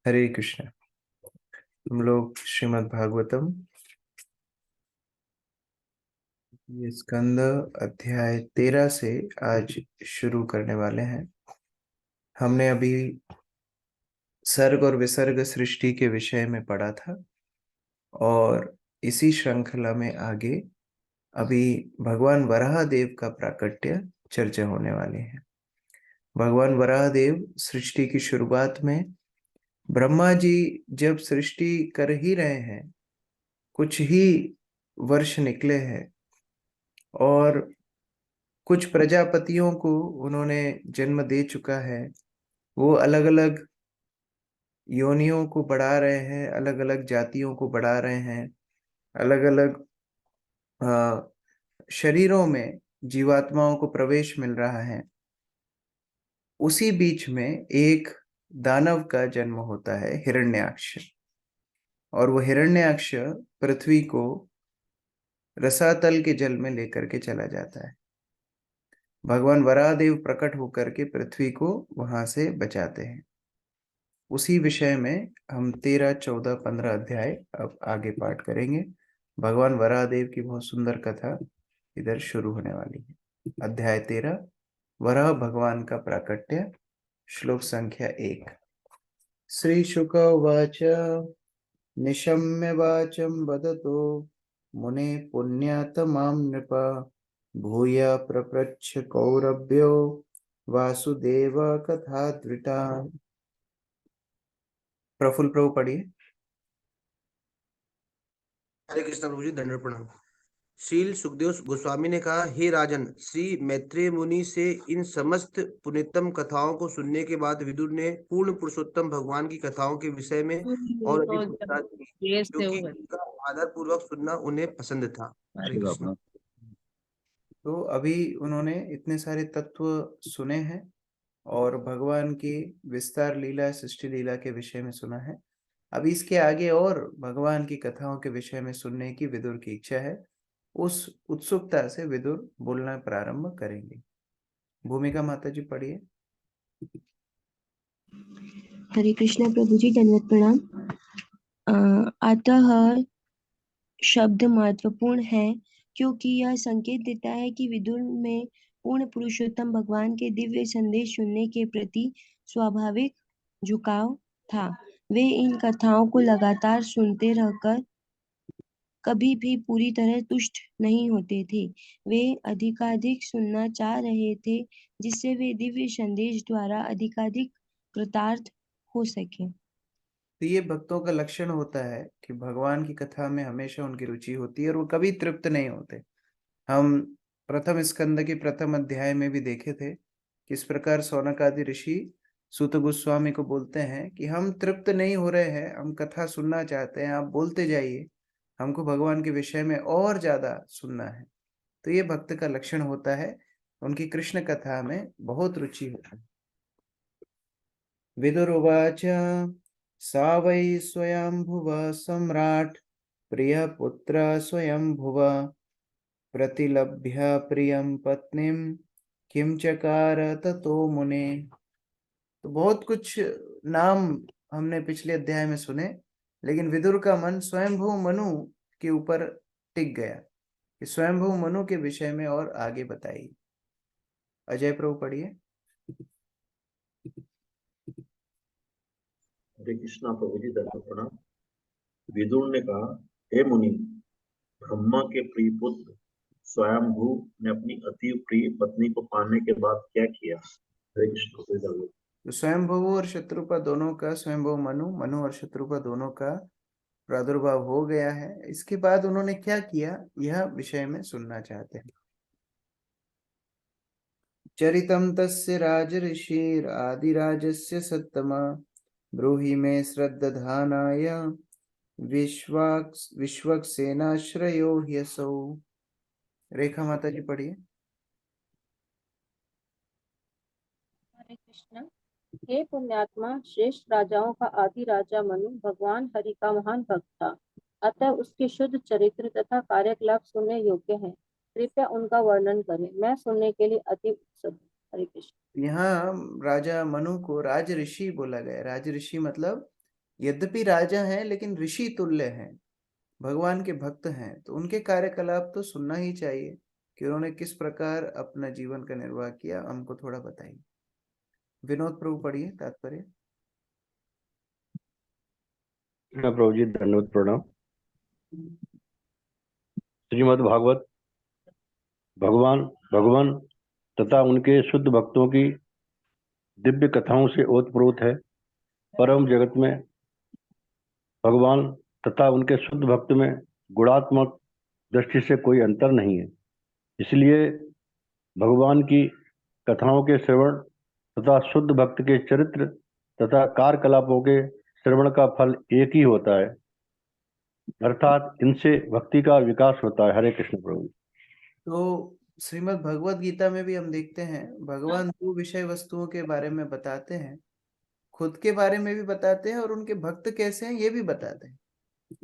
हरे कृष्ण। हम लोग श्रीमद् भागवतम ये स्कंद अध्याय 13 से आज शुरू करने वाले हैं। हमने अभी सर्ग और विसर्ग सृष्टि के विषय में पढ़ा था और इसी श्रृंखला में आगे अभी भगवान वराहदेव का प्राकट्य चर्चा होने वाली है। भगवान वराहदेव सृष्टि की शुरुआत में ब्रह्मा जी जब सृष्टि कर ही रहे हैं, कुछ ही वर्ष निकले हैं और कुछ प्रजापतियों को उन्होंने जन्म दे चुका है। वो अलग अलग योनियों को बढ़ा रहे हैं, अलग अलग जातियों को बढ़ा रहे हैं, अलग अलग शरीरों में जीवात्माओं को प्रवेश मिल रहा है। उसी बीच में एक दानव का जन्म होता है, हिरण्याक्ष। और वो हिरण्याक्ष पृथ्वी को रसातल के जल में लेकर के चला जाता है। भगवान वराहदेव प्रकट होकर के पृथ्वी को वहां से बचाते हैं। उसी विषय में हम 13, 14, 15 अध्याय अब आगे पाठ करेंगे। भगवान वराहदेव की बहुत सुंदर कथा इधर शुरू होने वाली है। अध्याय 13, वराह भगवान का प्राकट्य, श्लोक संख्या 1। श्री शुक उवाच निशम्य वाचं वदतो मुने पुण्यात्मां नृप भूय प्रपृच्छ कौरव्यो वासुदेव कथा धृता। प्रफुल्ल प्रभु पढ़िए। हरे कृष्ण प्रभु जी, दंडवत प्रणाम। श्रील सुखदेव गोस्वामी ने कहा, हे राजन, श्री मैत्रेय मुनि से इन समस्त पुण्यतम कथाओं को सुनने के बाद विदुर ने पूर्ण पुरुषोत्तम भगवान की कथाओं के विषय में और अधिक पूछताछ की, क्योंकि उनका आदर पूर्वक सुनना उन्हें पसंद था। हरे कृष्ण। तो अभी उन्होंने इतने सारे तत्व सुने हैं और भगवान की विस्तार लीला, सृष्टि लीला के विषय में सुना है। अब इसके आगे और भगवान की कथाओं के विषय में सुनने की विदुर की इच्छा है। उस उत्सुकता से विदुर बोलना प्रारंभ करेंगे। भूमिका माता जी पढ़िए। हरे कृष्ण प्रभु जी, दंडवत प्रणाम। अतः शब्द महत्वपूर्ण है क्योंकि यह संकेत देता है कि विदुर में पूर्ण पुरुषोत्तम भगवान के दिव्य संदेश सुनने के प्रति स्वाभाविक झुकाव था। वे इन कथाओं को लगातार सुनते रहकर कभी भी पूरी तरह तुष्ट नहीं होते थे। वे अधिकाधिक सुनना चाह रहे थे, जिससे वे दिव्य संदेश द्वारा अधिकाधिक कृतार्थ हो सके। तो ये भक्तों का लक्षण होता है कि भगवान की कथा में हमेशा उनकी रुचि होती है और वो कभी तृप्त नहीं होते। हम प्रथम स्कंद के प्रथम अध्याय में भी देखे थे किस प्रकार शौनक आदि ऋषि सूत गोस्वामी को बोलते हैं कि हम तृप्त नहीं हो रहे हैं, हम कथा सुनना चाहते हैं, आप बोलते जाइए, हमको भगवान के विषय में और ज्यादा सुनना है। तो ये भक्त का लक्षण होता है, उनकी कृष्ण कथा में बहुत रुचि होती है। विदुरुवाच सा वै स्वयंभुव सम्राट् प्रियपुत्र स्वयंभुव प्रतिलभ्य प्रियं पत्नीं किं चकार ततो मुने। तो बहुत कुछ नाम हमने पिछले अध्याय में सुने, लेकिन विदुर का मन स्वयंभू मनु के ऊपर टिक गया कि स्वयंभू मनु के विषय में और आगे बताइए। अजय प्रभु पढ़िए। हरे कृष्णा प्रभु जी, दंडवत प्रणाम। विदुर ने कहा, हे मुनि, ब्रह्मा के प्रिय पुत्र स्वयंभू ने अपनी अति प्रिय पत्नी को पाने के बाद क्या किया? हरे कृष्ण प्रभु जी, दंडवत। तो स्वयंभू और शत्रुपा दोनों का, स्वयंभू मनु, मनु और शत्रुपा दोनों का प्रादुर्भाव हो गया है। इसके बाद उन्होंने क्या किया, यह विषय में सुनना चाहते हैं। चरितम तस्य राजऋषिर आदिराजस्य सत्तमा ब्रूहि मे श्रद्धानाय विश्वक्सेनाश्रयो ह्यसौ। रेखा माता जी पढ़िए। हरे कृष्ण। हे पुण्यात्मा, श्रेष्ठ राजाओं का आदि राजा मनु भगवान हरि का महान भक्त था, अतः उसके शुद्ध चरित्र तथा कार्यकलाप सुनने योग्य हैं। कृपया उनका वर्णन करें, मैं सुनने के लिए अति उत्सुक हूँ। हरे कृष्ण। यहाँ राजा मनु को राज ऋषि बोला गया। राज ऋषि मतलब यद्यपि राजा हैं लेकिन ऋषि तुल्य हैं, भगवान के भक्त हैं, तो उनके कार्यकलाप तो सुनना ही चाहिए कि उन्होंने किस प्रकार अपना जीवन का निर्वाह किया, हमको थोड़ा बताइए। विनोद प्रभु पढ़िए तात्पर्य। प्रभु जी धन्यवाद प्रणाम। श्रीमद् भागवत भगवान तथा उनके शुद्ध भक्तों की दिव्य कथाओं से ओतप्रोत है। परम जगत में भगवान तथा उनके शुद्ध भक्त में गुणात्मक दृष्टि से कोई अंतर नहीं है। इसलिए भगवान की कथाओं के श्रवण तथा शुद्ध भक्त के चरित्र तथा कार्यकलापों के श्रवण का फल एक ही होता है, अर्थात इनसे भक्ति का विकास होता है। हरे कृष्ण प्रभु। तो श्रीमद् भगवत गीता में भी हम देखते हैं भगवान दो विषय वस्तुओं के बारे में बताते हैं, खुद के बारे में भी बताते हैं और उनके भक्त कैसे हैं ये भी बताते हैं।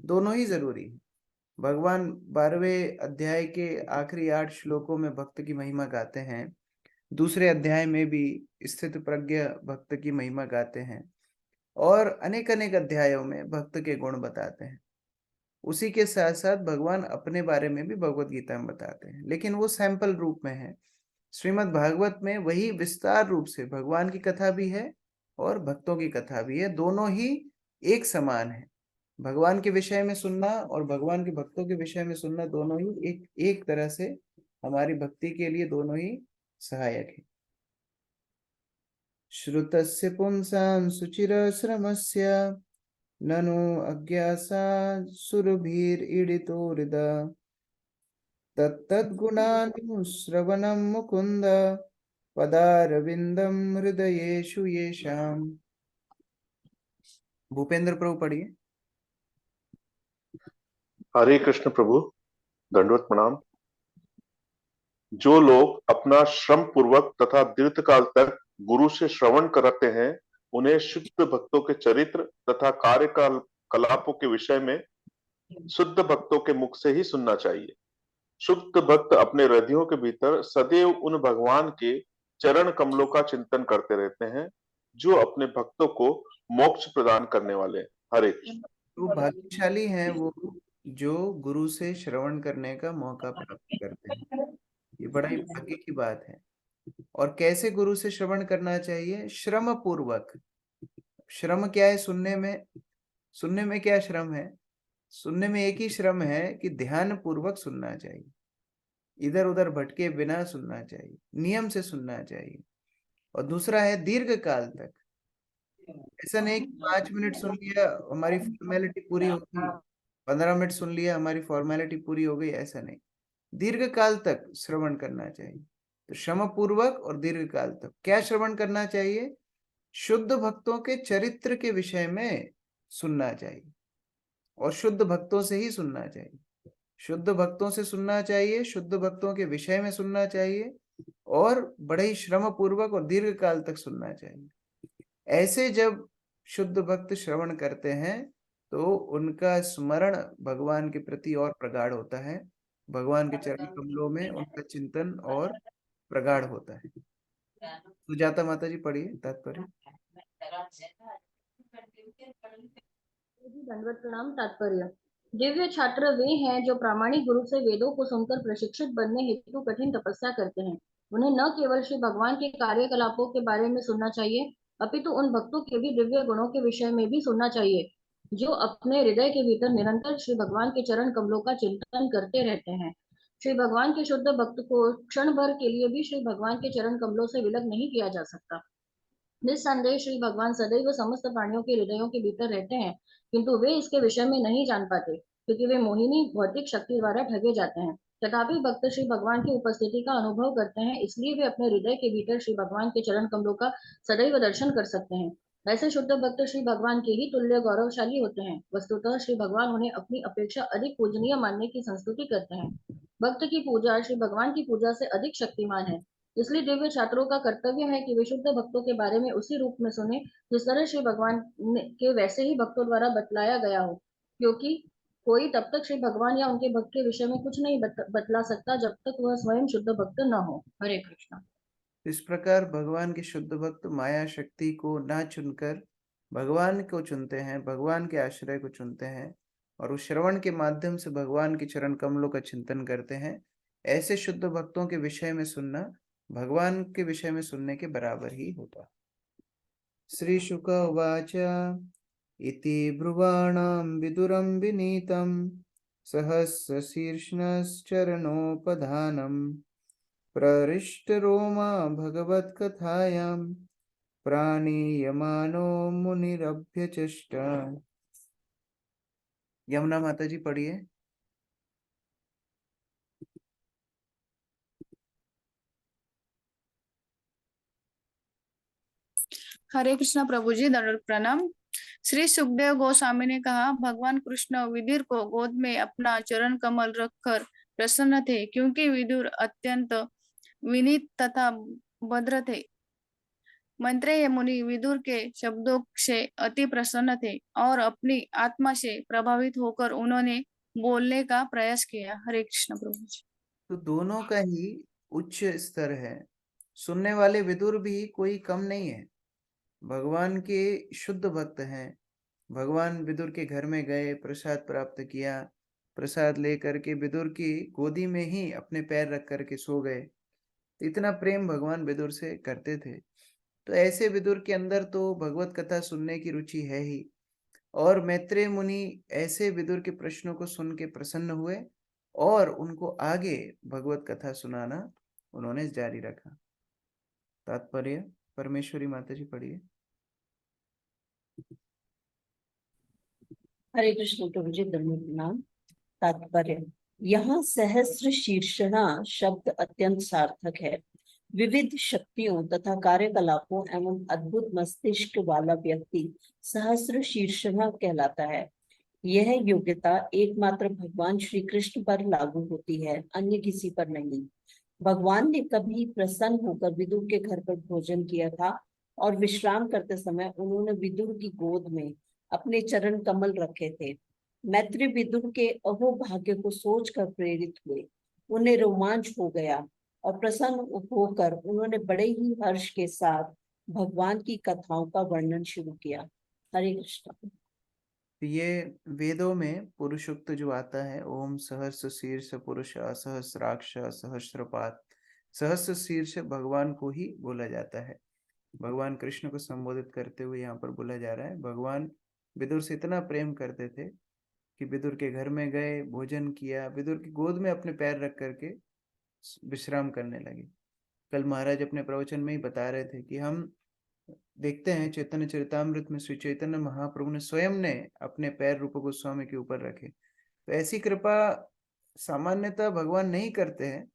दोनों ही जरूरी है। भगवान 12वें अध्याय के आखिरी 8 श्लोकों में भक्त की महिमा गाते हैं, दूसरे अध्याय में भी स्थित प्रज्ञ भक्त की महिमा गाते हैं, और अनेक अनेक अध्यायों में भक्त के गुण बताते हैं। उसी के साथ साथ भगवान अपने बारे में भी भगवत गीता में बताते हैं, लेकिन वो सैंपल रूप में है। श्रीमद् भागवत में वही विस्तार रूप से भगवान की कथा भी है और भक्तों की कथा भी है, दोनों ही एक समान है। भगवान के विषय में सुनना और भगवान के भक्तों के विषय में सुनना दोनों ही एक तरह से हमारी भक्ति के लिए दोनों ही सहायक है। श्रुतस्य पुंसां सुचिरश्रमस्य ननु अज्ञासा सुरभिरीडितो हृदय तत्तद्गुणानुश्रवणं मुकुन्द पदारविन्दं हृदयेषु येषाम्। भूपेंद्र प्रभु पढ़िए। हरे कृष्ण प्रभु, दंडवत प्रणाम। जो लोग अपना श्रम पूर्वक तथा दीर्घकाल तक गुरु से श्रवण करते हैं, उन्हें शुद्ध भक्तों के चरित्र तथा कार्यकलापों के विषय में शुद्ध भक्तों के मुख से ही सुनना चाहिए। शुद्ध भक्त अपने हृदयों के भीतर सदैव उन भगवान के चरण कमलों का चिंतन करते रहते हैं, जो अपने भक्तों को मोक्ष प्रदान करने वाले हैं। हरे कृष्ण। वो भाग्यशाली हैं वो जो गुरु से श्रवण करने का मौका प्राप्त करते हैं, ये बड़ा ही भाग्य की बात है। और कैसे गुरु से श्रवण करना चाहिए? श्रम पूर्वक। श्रम क्या है? सुनने में क्या श्रम है? सुनने में एक ही श्रम है कि ध्यान पूर्वक सुनना चाहिए, इधर उधर भटके बिना सुनना चाहिए, नियम से सुनना चाहिए। और दूसरा है दीर्घ काल तक। ऐसा नहीं कि 5 मिनट सुन लिया हमारी फॉर्मेलिटी पूरी हो गई, 15 मिनट सुन लिया हमारी फॉर्मेलिटी पूरी हो गई, ऐसा नहीं। दीर्घ काल तक श्रवण करना चाहिए। तो श्रम पूर्वक और दीर्घ काल तक क्या श्रवण करना चाहिए? शुद्ध भक्तों के चरित्र के विषय में सुनना चाहिए और शुद्ध भक्तों से ही सुनना चाहिए। शुद्ध भक्तों से सुनना चाहिए, शुद्ध भक्तों के विषय में सुनना चाहिए और बड़े ही श्रम पूर्वक और दीर्घ काल तक सुनना चाहिए। ऐसे जब शुद्ध भक्त श्रवण करते हैं तो उनका स्मरण भगवान के प्रति और प्रगाढ़ होता है, भगवान के चरण कमलों में उनका चिंतन और प्रगाढ़ होता है। सुजाता माता जी पढ़िए तात्पर्य। दंडवत प्रणाम। तात्पर्य। दिव्य छात्र वे हैं जो प्रामाणिक गुरु से वेदों को सुनकर प्रशिक्षित बनने हेतु कठिन तपस्या करते हैं। उन्हें न केवल श्री भगवान के कार्यकलापों के बारे में सुनना चाहिए, अपितु उन भक्तों के भी दिव्य गुणों के विषय में भी सुनना चाहिए, जो अपने हृदय के भीतर निरंतर श्री भगवान के चरण कमलों का चिंतन करते रहते हैं। श्री भगवान के शुद्ध भक्त को क्षण भर के लिए भी श्री भगवान के चरण कमलों से विलग नहीं किया जा सकता। निस्संदेह श्री भगवान सदैव समस्त प्राणियों के हृदयों के भीतर रहते हैं, किंतु वे इसके विषय में नहीं जान पाते, क्योंकि वे मोहिनी भौतिक शक्ति द्वारा ठगे जाते हैं। तथापि भक्त श्री भगवान की उपस्थिति का अनुभव करते हैं, इसलिए वे अपने हृदय के भीतर श्री भगवान के चरण कमलों का सदैव दर्शन कर सकते हैं। ऐसे शुद्ध भक्त श्री भगवान के ही तुल्य गौरवशाली होते हैं। वस्तुतः श्री भगवान उन्हें अपनी अपेक्षा अधिक पूजनीय मानने की संस्तुति करते हैं। भक्त की पूजा श्री भगवान की पूजा से अधिक शक्तिमान है। इसलिए दिव्य छात्रों का कर्तव्य है कि वे शुद्ध भक्तों के बारे में उसी रूप में सुने जिस तरह श्री भगवान के वैसे ही भक्तों द्वारा बतलाया गया हो, क्योंकि कोई तब तक श्री भगवान या उनके भक्त के विषय में कुछ नहीं बतला सकता जब तक वह स्वयं शुद्ध भक्त न हो। हरे कृष्ण। इस प्रकार भगवान के शुद्ध भक्त माया शक्ति को ना चुनकर भगवान को चुनते हैं, भगवान के आश्रय को चुनते हैं और उस श्रवण के माध्यम से भगवान के चरण कमलों का चिंतन करते हैं, ऐसे शुद्ध भक्तों के विषय में सुनना भगवान के विषय में सुनने के बराबर ही होता। श्री शुक उवाच इति ब्रुवाणां विदुरं विनीतं सहस्रशीर्षश्चरणोपधानं प्रहृष्टरोमा भगवत्कथायां प्राणीयमानो मुनिरभ्यचष्ट। यमुना माता जी पढ़िए। हरे कृष्णा प्रभु जी, दंडवत प्रणाम। श्री सुखदेव गोस्वामी ने कहा, भगवान कृष्ण विदुर को गोद में अपना चरण कमल रखकर प्रसन्न थे, क्योंकि विदुर अत्यंत विनीत तथा भद्र थे। मैत्रेय मुनि विदुर के शब्दों से अति प्रसन्न थे और अपनी आत्मा से प्रभावित होकर उन्होंने बोलने का प्रयास किया। हरे कृष्ण प्रभु जी। तो दोनों का ही उच्च स्तर है। सुनने वाले विदुर भी कोई कम नहीं है, भगवान के शुद्ध भक्त हैं। भगवान विदुर के घर में गए, प्रसाद प्राप्त किया, प्रसाद लेकर के विदुर की गोदी में ही अपने पैर रख करके सो गए। इतना प्रेम भगवान विदुर से करते थे। तो ऐसे विदुर के अंदर तो भगवत कथा सुनने की रुचि है ही, और मैत्रेय मुनि ऐसे विदुर के प्रश्नों को सुन के प्रसन्न हुए और उनको आगे भगवत कथा सुनाना उन्होंने जारी रखा। तात्पर्य परमेश्वरी माता जी पढ़िए। हरे कृष्ण प्रभु जी, दंडवत प्रणाम। तात्पर्य, यहाँ सहस्र शीर्षणा शब्द अत्यंत सार्थक है। विविध शक्तियों तथा कार्यकलापों एवं अद्भुत मस्तिष्क वाला व्यक्ति सहस्र शीर्षणा कहलाता है। यह योग्यता एकमात्र भगवान श्री कृष्ण पर लागू होती है, अन्य किसी पर नहीं। भगवान ने कभी प्रसन्न होकर विदुर के घर पर भोजन किया था और विश्राम करते समय उन्होंने विदुर की गोद में अपने चरण कमल रखे थे। मैत्री विदुर के अहोभाग्य को सोचकर प्रेरित हुए, उन्हें रोमांच हो गया और प्रसन्न होकर उन्होंने बड़े ही हर्ष के साथ भगवान की कथाओं का वर्णन शुरू किया। हरे कृष्ण। ये वेदों में पुरुषोक्त जो आता है, ओम सहस्र शीर्ष पुरुष सहस्राक्ष सहस्रपात, सहस्र शीर्ष भगवान को ही बोला जाता है। भगवान कृष्ण को संबोधित करते हुए यहाँ पर बोला जा रहा है। भगवान विदुर से इतना प्रेम करते थे कि विदुर के घर में गए, भोजन किया, विदुर की गोद में अपने पैर रख करके विश्राम करने लगे। कल महाराज अपने प्रवचन में ही बता रहे थे कि हम देखते हैं चैतन्य चरितामृत में श्री चैतन्य महाप्रभु ने स्वयं ने अपने पैर रूप गोस्वामी के ऊपर रखे। तो ऐसी कृपा सामान्यतः भगवान नहीं करते हैं,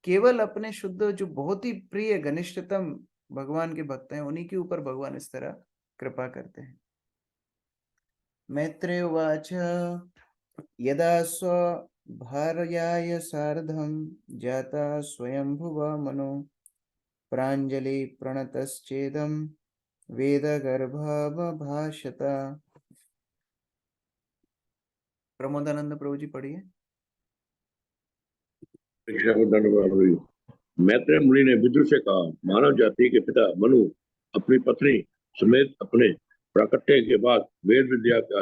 केवल अपने शुद्ध जो बहुत ही प्रिय घनिष्ठतम भगवान के भक्त हैं उन्हीं के ऊपर भगवान इस तरह कृपा करते हैं। मैत्रेय उवाच यदा स्वभार्याय सार्धं जाता स्वयंभुव मनो प्राञ्जलि प्रणतश्चेदं वेदगर्भभाषत। प्रमोदानंद प्रभु जी पढ़िए। मैत्रेय मुनि ने विदुर से कहा, मानव जाति के पिता मनु अपनी पत्नी समेत अपने प्राकट्य के बाद वेद विद्या के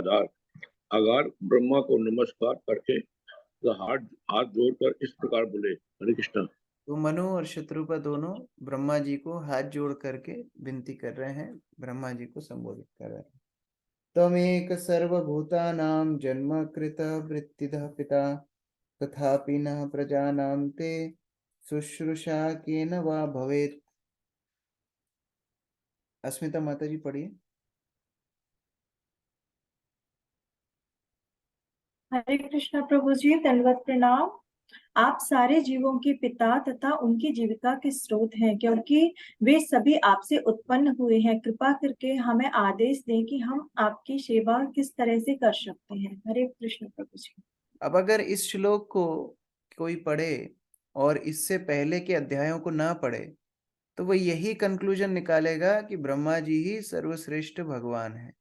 आगार ब्रह्मा को नमस्कार करके हाथ जोड़कर इस प्रकार बोले। हरे कृष्ण। तो मनु और शत्रुपा दोनों ब्रह्मा जी को हाथ जोड़ करके विनती कर रहे हैं, ब्रह्मा जी को संबोधित कर रहे हैं। तमेक सर्वभूतानां जन्म कृत वृत्तिदः पिता तथापि न प्रजानां ते शुश्रूषा केन वा भवेत्। अस्मिता माता जी पढ़िए। हरे कृष्ण प्रभु जी, दंडवत प्रणाम। आप सारे जीवों के पिता तथा उनकी जीविका के स्रोत हैं, क्योंकि वे सभी आपसे उत्पन्न हुए हैं। कृपा करके हमें आदेश दें कि हम आपकी सेवा किस तरह से कर सकते हैं। हरे कृष्ण प्रभु जी। अब अगर इस श्लोक को कोई पढ़े और इससे पहले के अध्यायों को ना पढ़े तो वो यही कंक्लूजन निकालेगा कि ब्रह्मा जी ही सर्वश्रेष्ठ भगवान है,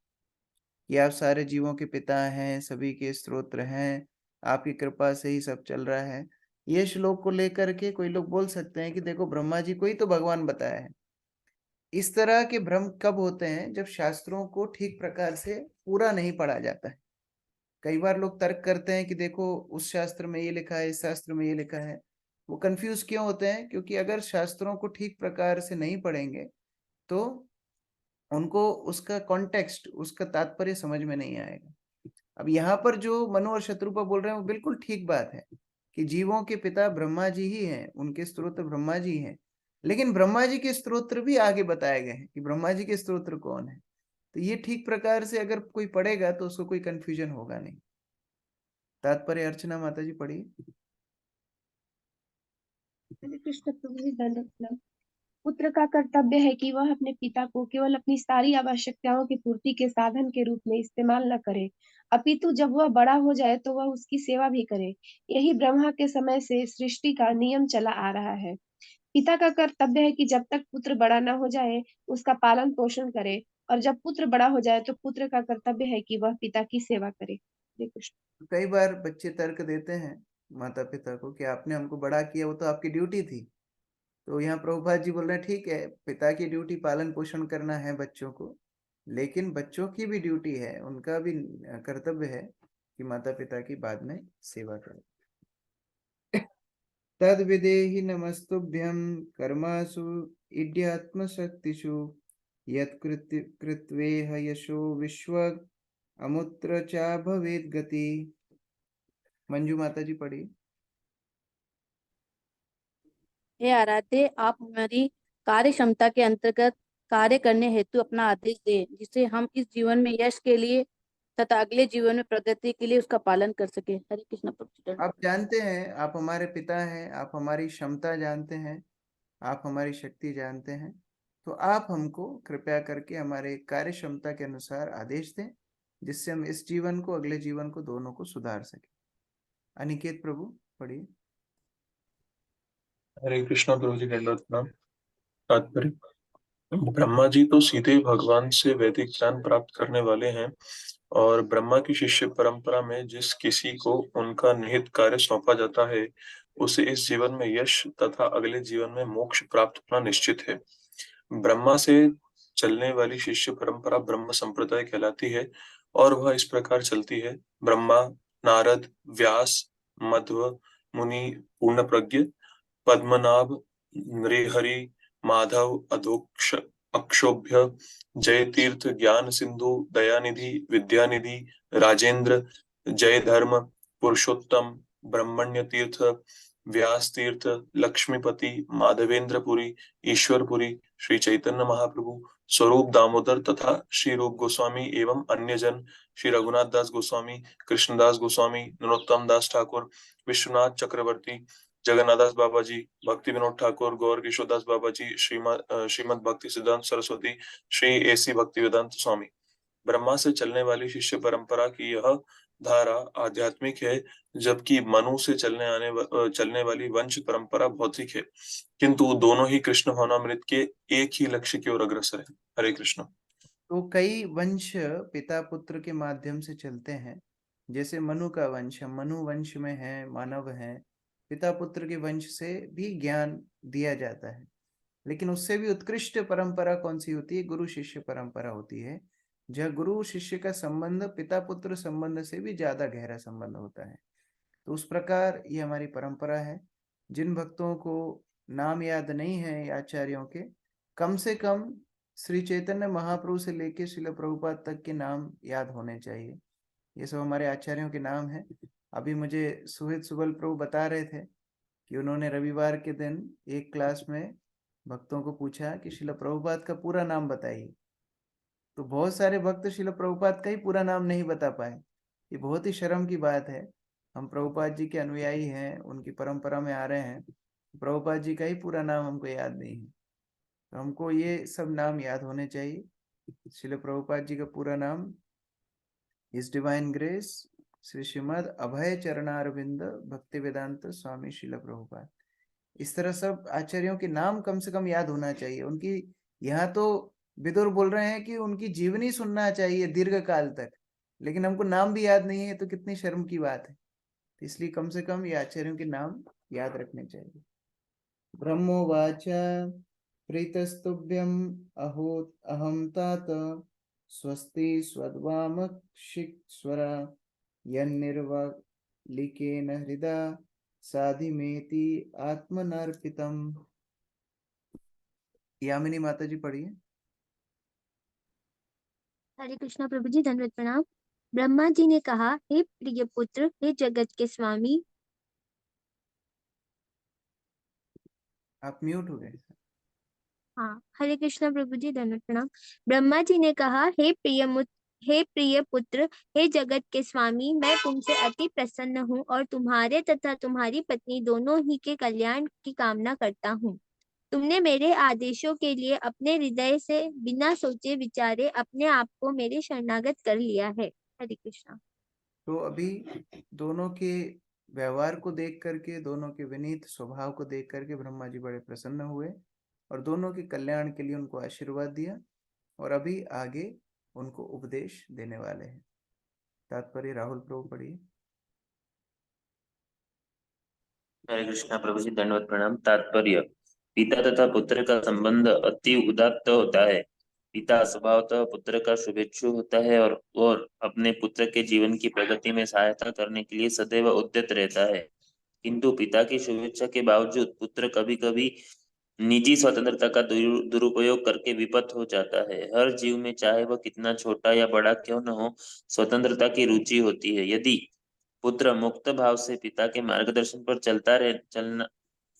कि आप सारे जीवों के पिता हैं, सभी के स्त्रोत्र हैं, आपकी कृपा से ही सब चल रहा है। ये श्लोक को लेकर के कोई लोग बोल सकते हैं कि देखो ब्रह्मा जी को ही तो भगवान बताया है। इस तरह के भ्रम कब होते हैं? जब शास्त्रों को ठीक प्रकार से पूरा नहीं पढ़ा जाता है। कई बार लोग तर्क करते हैं कि देखो उस शास्त्र में ये लिखा है, इस शास्त्र में ये लिखा है। वो कंफ्यूज क्यों होते हैं? क्योंकि अगर शास्त्रों को ठीक प्रकार से नहीं पढ़ेंगे तो उनको उसका कॉन्टेक्स्ट, उसका तात्पर्य समझ में नहीं आएगा। अब यहाँ पर जो मनु और शत्रुपा बोल रहे हैं वो बिल्कुल ठीक बात है कि जीवों के पिता ब्रह्मा जी ही हैं, उनके स्तोत्र ब्रह्मा जी हैं। लेकिन ब्रह्मा जी के स्तोत्र भी आगे बताए गए हैं कि ब्रह्मा जी के स्तोत्र कौन है। तो ये ठीक प्रकार से अगर कोई पढ़ेगा तो उसको कोई कंफ्यूजन होगा नहीं। तात्पर्य अर्चना माता जी पढ़िए। हरे कृष्ण प्रभु जी, दंडवत प्रणाम। पुत्र का कर्तव्य है कि वह अपने पिता को केवल अपनी सारी आवश्यकताओं की पूर्ति के साधन के रूप में इस्तेमाल न करे, अपितु जब वह बड़ा हो जाए तो वह उसकी सेवा भी करे। यही ब्रह्मा के समय से सृष्टि का नियम चला आ रहा है। पिता का कर्तव्य है कि जब तक पुत्र बड़ा न हो जाए उसका पालन पोषण करे, और जब पुत्र बड़ा हो जाए तो पुत्र का कर्तव्य है कि वह पिता की सेवा करे। हरे कृष्ण। कई बार बच्चे तर्क देते हैं माता पिता को कि आपने हमको बड़ा किया, वो तो आपकी ड्यूटी थी। तो यहाँ प्रभुपाद जी बोल रहे हैं ठीक है, पिता की ड्यूटी पालन पोषण करना है बच्चों को, लेकिन बच्चों की भी ड्यूटी है, उनका भी कर्तव्य है कि माता पिता की बाद में सेवा करें। तद विदेहि नमस्तुभ्यं कर्मासु इड्यात्म शक्तिषु यत् कृत्वेह यशो विश्व अमुत्र चा भवेद गति। मंजू माता जी पढ़ी। हे आराध्य, आप हमारी कार्य क्षमता के अंतर्गत कार्य करने हेतु अपना आदेश दें, जिससे हम इस जीवन में यश के लिए तथा अगले जीवन में प्रगति के लिए उसका पालन कर सके। हरे कृष्ण प्रभु। आप जानते हैं, आप हमारे पिता हैं, आप हमारी क्षमता जानते हैं, आप हमारी शक्ति जानते हैं, तो आप हमको कृपया करके हमारे कार्य क्षमता के अनुसार आदेश दें, जिससे हम इस जीवन को अगले जीवन को दोनों को सुधार सके। अनिकेत प्रभु पढ़िए। हरे कृष्णा प्रभु जी, दंडवत प्रणाम। तात्पर्य: ब्रह्मा जी तो सीधे भगवान से वैदिक ज्ञान प्राप्त करने वाले हैं, और ब्रह्मा की शिष्य परंपरा में जिस किसी को उनका निहित कार्य सौंपा जाता है उसे इस जीवन में यश तथा अगले जीवन में मोक्ष प्राप्त होना निश्चित है। ब्रह्मा से चलने वाली शिष्य परंपरा ब्रह्म संप्रदाय कहलाती है, और वह इस प्रकार चलती है: ब्रह्मा, नारद, व्यास, मध्व मुनि, पूर्ण प्रज्ञ, पद्मनाभ, नृहरि, माधव, अधोक्ष, अक्षोभ्य, जय तीर्थ, ज्ञान सिंधु, दयानिधि, विद्यानिधि, राजेंद्र, जय धर्म, पुरुषोत्तम, ब्रह्मण्य तीर्थ, व्यास तीर्थ, लक्ष्मीपति, माधवेंद्रपुरी, ईश्वरपुरी, श्री चैतन्य महाप्रभु, स्वरूप दामोदर तथा श्री रूप गोस्वामी एवं अन्य जन, श्री रघुनाथ दास गोस्वामी, कृष्णदास गोस्वामी, नरोत्तम दास ठाकुर, विश्वनाथ चक्रवर्ती, जगन्नाथ दास बाबा जी, भक्ति विनोद ठाकुर, गौर किशोर दास बाबा जी, श्रीमद भक्ति सिद्धांत सरस्वती, श्री एसी भक्ति वेदांत स्वामी। ब्रह्मा से चलने वाली शिष्य परंपरा की यह धारा आध्यात्मिक है, जबकि मनु से चलने वाली वंश परंपरा भौतिक है, किंतु दोनों ही कृष्ण भावनामृत के एक ही लक्ष्य की ओर अग्रसर है। हरे कृष्ण। तो कई वंश पिता पुत्र के माध्यम से चलते हैं, जैसे मनु का वंश, मनु वंश में है, मानव है, पिता पुत्र के वंश से भी ज्ञान दिया जाता है। लेकिन उससे भी उत्कृष्ट परंपरा कौन सी होती है? गुरु शिष्य परंपरा होती है, जहाँ गुरु शिष्य का संबंध पिता पुत्र संबंध से भी ज्यादा गहरा संबंध होता है। तो उस प्रकार ये हमारी परंपरा है। जिन भक्तों को नाम याद नहीं है आचार्यों के, कम से कम श्री चैतन्य महाप्रभु से लेके श्रील प्रभुपाद तक के नाम याद होने चाहिए। ये सब हमारे आचार्यों के नाम हैं। अभी मुझे सुहित सुबल प्रभु बता रहे थे कि उन्होंने रविवार के दिन एक क्लास में भक्तों को पूछा कि श्रील प्रभुपाद का पूरा नाम बताइए। तो बहुत सारे भक्त श्रील प्रभुपाद का ही पूरा नाम नहीं बता पाए। ये बहुत ही शर्म की बात है। हम प्रभुपाद जी के अनुयायी हैं, उनकी परंपरा में आ रहे हैं, प्रभुपाद जी का ही पूरा नाम हमको याद नहीं है। तो हमको ये सब नाम याद होने चाहिए। श्रील प्रभुपाद जी का पूरा नाम his divine grace Shri Shrimad Abhay Charanaravinda Bhaktivedanta स्वामी श्रील प्रभुपाद। इस तरह सब आचार्यों के नाम कम से कम याद होना चाहिए। उनकी यहाँ तो विदुर बोल रहे हैं कि उनकी जीवनी सुनना चाहिए दीर्घ काल तक, लेकिन हमको नाम भी याद नहीं है, तो कितनी शर्म की बात है। तो इसलिए कम से कम ये आचार्यों के नाम याद रखने चाहिए। ब्रह्मोवाच प्रीतस्तुभ्यम् अहो अहं तात स्वस्ति स्वद्वामक्षिक्स्वर यन्निर्वालिकेन हृदा साधिमेति आत्मनर्पितम्। यामिनी माता जी पढ़िए। हरे कृष्णा प्रभु जी, धन्यवाद प्रणाम। ब्रह्मा जी ने कहा, हे प्रिय पुत्र, हे जगत के स्वामी। आप म्यूट हो गए। हाँ, हरे कृष्णा प्रभु जी, धन्यवाद प्रणाम। ब्रह्मा जी ने कहा, हे प्रिय पुत्र, हे जगत के स्वामी, मैं तुमसे अति प्रसन्न हूँ और तुम्हारे तथा तुम्हारी पत्नी दोनों ही के कल्याण की कामना करता हूँ। तुमने मेरे आदेशों के लिए अपने हृदय से बिना सोचे विचारे अपने आप को मेरे शरणागत कर लिया है। हरे कृष्णा। तो अभी दोनों के व्यवहार को देख करके, दोनों के विनीत स्वभाव को देख करके ब्रह्मा जी बड़े प्रसन्न हुए और दोनों के कल्याण के लिए उनको आशीर्वाद दिया। और अभी आगे उनको उपदेश देने वाले हैं। तात्पर्य राहुल प्रभु पढ़िए। हरे कृष्णा प्रभु जी, दंडवत प्रणाम। तात्पर्य: पिता तथा पुत्र का संबंध अति उदात्त होता है। पिता स्वभावतः पुत्र का शुभेच्छु होता है और अपने पुत्र के जीवन की प्रगति में सहायता करने के लिए सदैव उद्यत रहता है। किंतु पिता की शुभेच्छा के बावजूद पुत्र कभी कभी निजी स्वतंत्रता का दुरुपयोग करके विपथ हो जाता है। हर जीव में, चाहे वह कितना छोटा या बड़ा क्यों न हो, स्वतंत्रता की रुचि होती है। यदि पुत्र मुक्त भाव से पिता के मार्गदर्शन पर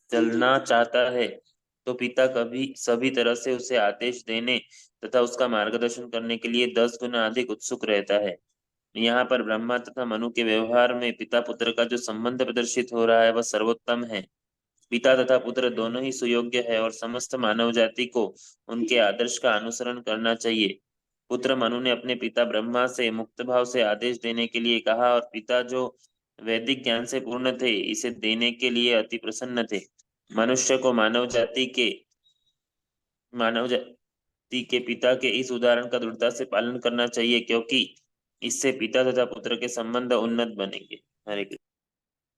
चलना चाहता है तो पिता कभी सभी तरह से उसे आदेश देने तथा उसका मार्गदर्शन करने के लिए 10 गुना अधिक उत्सुक रहता है। यहाँ पर ब्रह्मा तथा मनु के व्यवहार में पिता पुत्र का जो संबंध प्रदर्शित हो रहा है वह सर्वोत्तम है। पिता तथा पुत्र दोनों ही सुयोग्य है और समस्त मानव जाति को उनके आदर्श का अनुसरण करना चाहिए। पुत्र मनु ने अपने पिता ब्रह्मा से मुक्त भाव से आदेश देने के लिए कहा और पिता जो वैदिक ज्ञान से पूर्ण थे इसे देने के लिए अति प्रसन्न थे। मनुष्य को मानव जाति के पिता के इस उदाहरण का दृढ़ता से पालन करना चाहिए, क्योंकि इससे पिता तथा पुत्र के संबंध उन्नत बनेंगे। हरे कृष्ण।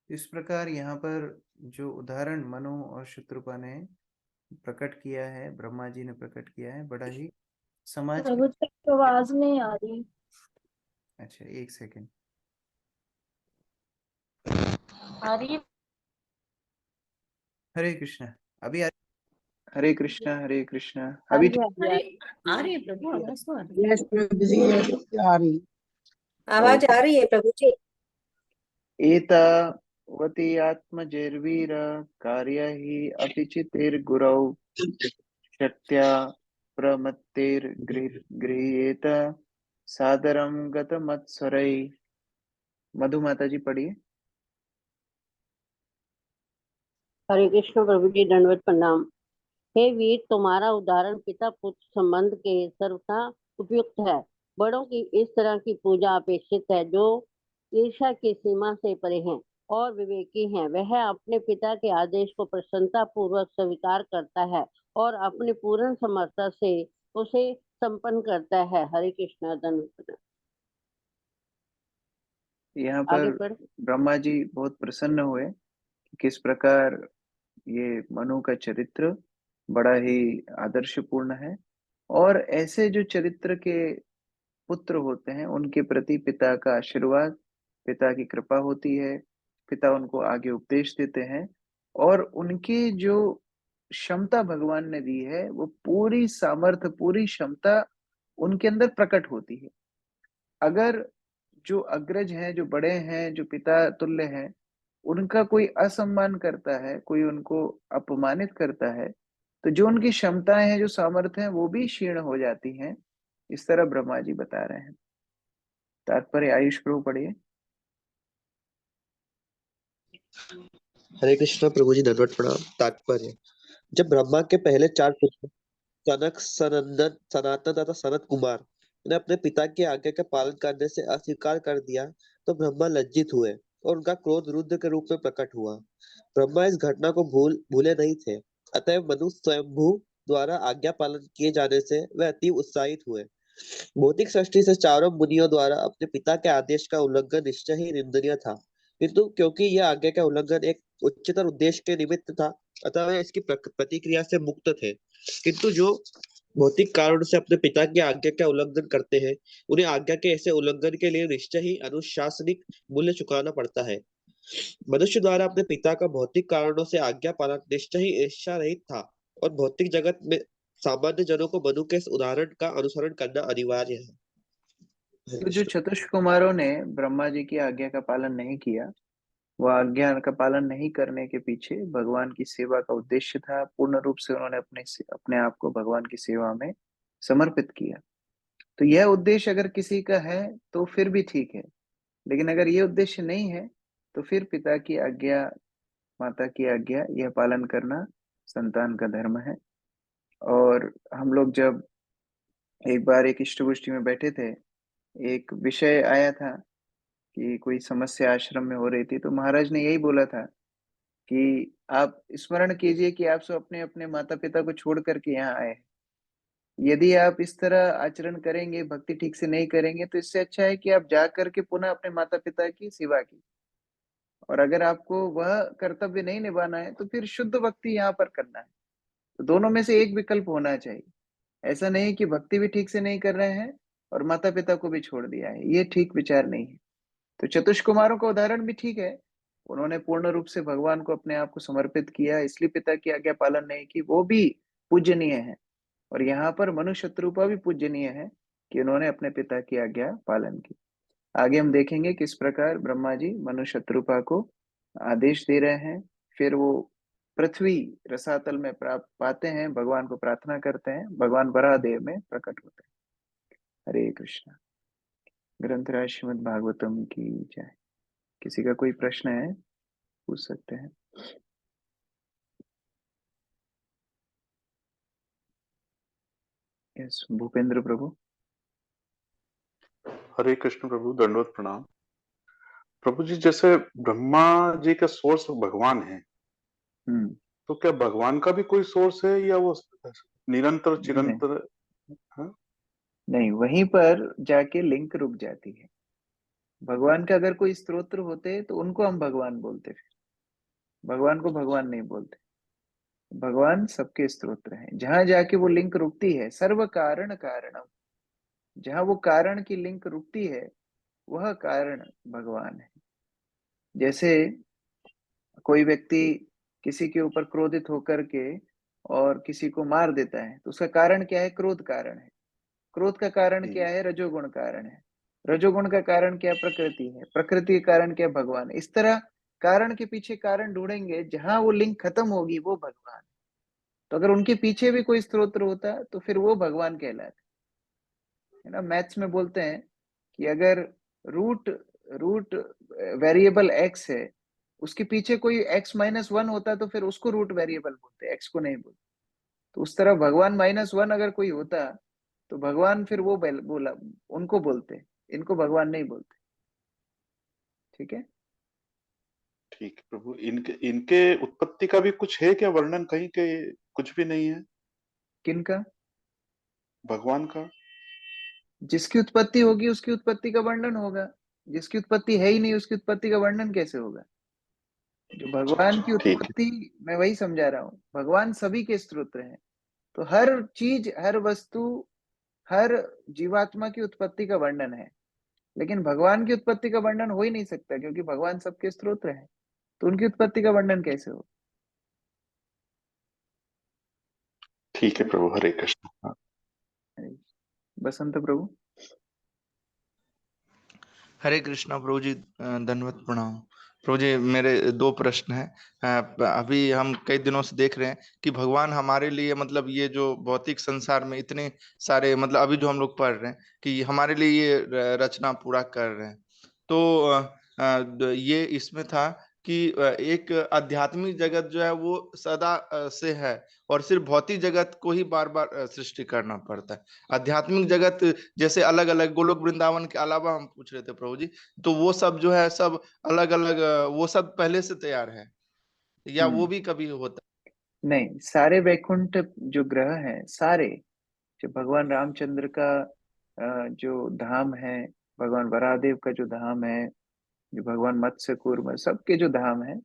इस प्रकार यहाँ पर जो उदाहरण मनु और शत्रुपा ने प्रकट किया है, ब्रह्मा जी ने प्रकट किया है, बड़ा ही समाज प्रभु जी की आवाज नहीं आ रही। अच्छा, एक सेकंड। आ रही है? हरे कृष्णा। अभी हरे कृष्णा, हरे कृष्णा। आ अभी रही है, आ रही है प्रभु, आवाज तो आ रही है। यस प्रभु जी, आ रही आवाज आ रही है प्रभु जी। एतावती आत्मजैर्वीर कार्य ही अपिचितिर्गुरौ शक्त्या प्रमत्तेर्गृह्येत सादरं गतमत्सरै। मधु माता जी पढ़िए। हरे कृष्ण प्रभु जी, दंडवत प्रणाम। हे वीर, तुम्हारा उदाहरण पिता पुत्र संबंध के सर्वथा उपयुक्त है। बड़ों की इस तरह की पूजा अपेक्षित है जो ईर्ष्या की सीमा से परे हैं और विवेकी हैं। वह अपने पिता के आदेश को प्रसन्नता पूर्वक स्वीकार करता है और अपनी पूर्ण समर्था से उसे संपन्न करता है। हरे कृष्ण। दंडवत। यहाँ पर ब्रह्मा जी बहुत प्रसन्न हुए कि किस प्रकार ये मनु का चरित्र बड़ा ही आदर्शपूर्ण है और ऐसे जो चरित्र के पुत्र होते हैं उनके प्रति पिता का आशीर्वाद, पिता की कृपा होती है। पिता उनको आगे उपदेश देते हैं और उनकी जो क्षमता भगवान ने दी है वो पूरी सामर्थ्य, पूरी क्षमता उनके अंदर प्रकट होती है। अगर जो अग्रज हैं, जो बड़े हैं, जो पिता तुल्य हैं, उनका कोई असम्मान करता है, कोई उनको अपमानित करता है, तो जो उनकी क्षमताएं हैं, जो सामर्थ्य हैं, वो भी क्षीण हो जाती हैं। इस तरह ब्रह्मा जी बता रहे हैं। तात्पर्य आयुष प्रभु पढ़िए। हरे कृष्ण प्रभु जी, दंडवत प्रणाम। तात्पर्य: जब ब्रह्मा के पहले 4 पुत्र सनक, सनंदन, सनातन तथा सनत कुमार ने अपने पिता की आज्ञा का पालन करने से अस्वीकार कर दिया तो ब्रह्मा लज्जित हुए और उनका क्रोध रुद्र के रूप में प्रकट हुआ। ब्रह्मा इस घटना को भूले नहीं थे, अतः मनु स्वयंभू द्वारा आज्ञा पालन किए जाने से वे अति उत्साहित हुए। भौतिक सृष्टि से चारों मुनियों द्वारा अपने पिता के आदेश का उल्लंघन निश्चय ही निंदनीय था, किंतु क्योंकि यह आज्ञा का उल्लंघन एक उच्चतर उद्देश्य के निमित्त था, अतः वे इसकी प्रतिक्रिया से मुक्त थे। किंतु जो भौतिक कारणों से अपने पिता की आज्ञा का उल्लंघन करते हैं, उन्हें आज्ञा के ऐसे उल्लंघन के लिए निश्चय ही अनुशासनिक मूल्य चुकाना पड़ता है। मनुष्य द्वारा अपने पिता का भौतिक कारणों से आज्ञा पालन निश्चय ही ईर्ष्या रहित था, और भौतिक जगत में सामान्य जनों को मनु के इस उदाहरण का अनुसरण करना अनिवार्य है। तो जो चतुष्क कुमारों ने ब्रह्मा जी की आज्ञा का पालन नहीं किया, वह आज्ञा का पालन नहीं करने के पीछे भगवान की सेवा का उद्देश्य था। पूर्ण रूप से उन्होंने अपने आप को भगवान की सेवा में समर्पित किया। तो यह उद्देश्य अगर किसी का है तो फिर भी ठीक है, लेकिन अगर ये उद्देश्य नहीं है तो फिर पिता की आज्ञा, माता की आज्ञा, यह पालन करना संतान का धर्म है। और हम लोग जब एक बार एक इष्टगोष्ठी में बैठे थे, एक विषय आया था कि कोई समस्या आश्रम में हो रही थी, तो महाराज ने यही बोला था कि आप स्मरण कीजिए कि आप सब अपने अपने माता पिता को छोड़ करके यहाँ आए हैं। यदि आप इस तरह आचरण करेंगे, भक्ति ठीक से नहीं करेंगे, तो इससे अच्छा है कि आप जा करके पुनः अपने माता पिता की सेवा की। और अगर आपको वह कर्तव्य नहीं निभाना है तो फिर शुद्ध भक्ति यहाँ पर करना है। तो दोनों में से एक विकल्प होना चाहिए। ऐसा नहीं कि भक्ति भी ठीक से नहीं कर रहे हैं और माता पिता को भी छोड़ दिया है, ये ठीक विचार नहीं है। तो चतुष कुमारों का उदाहरण भी ठीक है। उन्होंने पूर्ण रूप से भगवान को अपने आप को समर्पित किया, इसलिए पिता की आज्ञा पालन नहीं की, वो भी पूजनीय है। और यहाँ पर मनु शत्रुपा भी पूजनीय है कि उन्होंने अपने पिता की आज्ञा पालन की। आगे हम देखेंगे किस प्रकार ब्रह्मा जी मनु शत्रुपा को आदेश दे रहे हैं। फिर वो पृथ्वी रसातल में पाते हैं, भगवान को प्रार्थना करते हैं, भगवान वराहदेव में प्रकट होते हैं। हरे कृष्णा। ग्रंथराज श्रीमद् भागवतम की जय। किसी का कोई प्रश्न है, पूछ सकते हैं। यस, भूपेंद्र प्रभु। हरे कृष्ण प्रभु, दंडवत प्रणाम। प्रभु जी, जैसे ब्रह्मा जी का सोर्स भगवान है, तो क्या भगवान का भी कोई सोर्स है या वो निरंतर चिरंतर? नहीं, वहीं पर जाके लिंक रुक जाती है। भगवान का अगर कोई स्तोत्र होते तो उनको हम भगवान बोलते, फिर भगवान को भगवान नहीं बोलते। भगवान सबके स्तोत्र हैं। जहां जाके वो लिंक रुकती है, सर्व कारण कारणम, जहां वो कारण की लिंक रुकती है वह कारण भगवान है। जैसे कोई व्यक्ति किसी के ऊपर क्रोधित होकर के और किसी को मार देता है, तो उसका कारण क्या है? क्रोध कारण है। क्रोध का कारण क्या है? रजोगुण कारण है। रजोगुण का कारण क्या? प्रकृति है। प्रकृति का कारण क्या? भगवान। इस तरह कारण के पीछे कारण ढूंढेंगे, जहां वो लिंक खत्म होगी वो भगवान। तो अगर उनके पीछे भी कोई स्तोत्र होता तो फिर वो भगवान कहलाते है ना। मैथ्स में बोलते हैं कि अगर रूट रूट वेरिएबल एक्स है, उसके पीछे कोई x-1 होता तो फिर उसको रूट वेरिएबल बोलते, एक्स को नहीं बोलते। तो उस तरह भगवान -1 अगर कोई होता तो भगवान फिर वो बोला, उनको बोलते, इनको भगवान नहीं बोलते। ठीक है, ठीक है प्रभु। इनके इनके उत्पत्ति का भी कुछ है क्या वर्णन? कहीं के कुछ भी नहीं है। किनका? भगवान का। जिसकी उत्पत्ति होगी उसकी उत्पत्ति का वर्णन होगा। जिसकी उत्पत्ति है ही नहीं उसकी उत्पत्ति का वर्णन कैसे होगा? जो भगवान की उत्पत्ति, मैं वही समझा रहा हूँ, भगवान सभी के स्तोत्र हैं। तो हर चीज, हर वस्तु, हर जीवात्मा की उत्पत्ति का वर्णन है, लेकिन भगवान की उत्पत्ति का वर्णन हो ही नहीं सकता, क्योंकि भगवान सबके स्तोत्र हैं। तो उनकी उत्पत्ति का वर्णन कैसे हो? ठीक है प्रभु, हरे कृष्ण। बसंत प्रभु। हरे कृष्णा प्रभु जी, दंडवत प्रणाम। प्रभु जी, मेरे दो प्रश्न हैं। अभी हम कई दिनों से देख रहे हैं कि भगवान हमारे लिए, मतलब ये जो भौतिक संसार में इतने सारे, मतलब अभी जो हम लोग पढ़ रहे हैं कि हमारे लिए ये रचना पूरा कर रहे हैं, तो ये इसमें था कि एक आध्यात्मिक जगत जो है वो सदा से है, और सिर्फ भौतिक जगत को ही बार बार सृष्टि करना पड़ता है। आध्यात्मिक जगत जैसे अलग अलग, गोलोक वृंदावन के अलावा हम पूछ रहे थे प्रभु जी, तो वो सब जो है सब अलग अलग, वो सब पहले से तैयार है या वो भी कभी होता है? नहीं, सारे वैकुंठ जो ग्रह हैं, सारे जो भगवान रामचंद्र का जो धाम है, भगवान वराहदेव का जो धाम है, जो भगवान मत्स्य कूर्म, सबके जो धाम है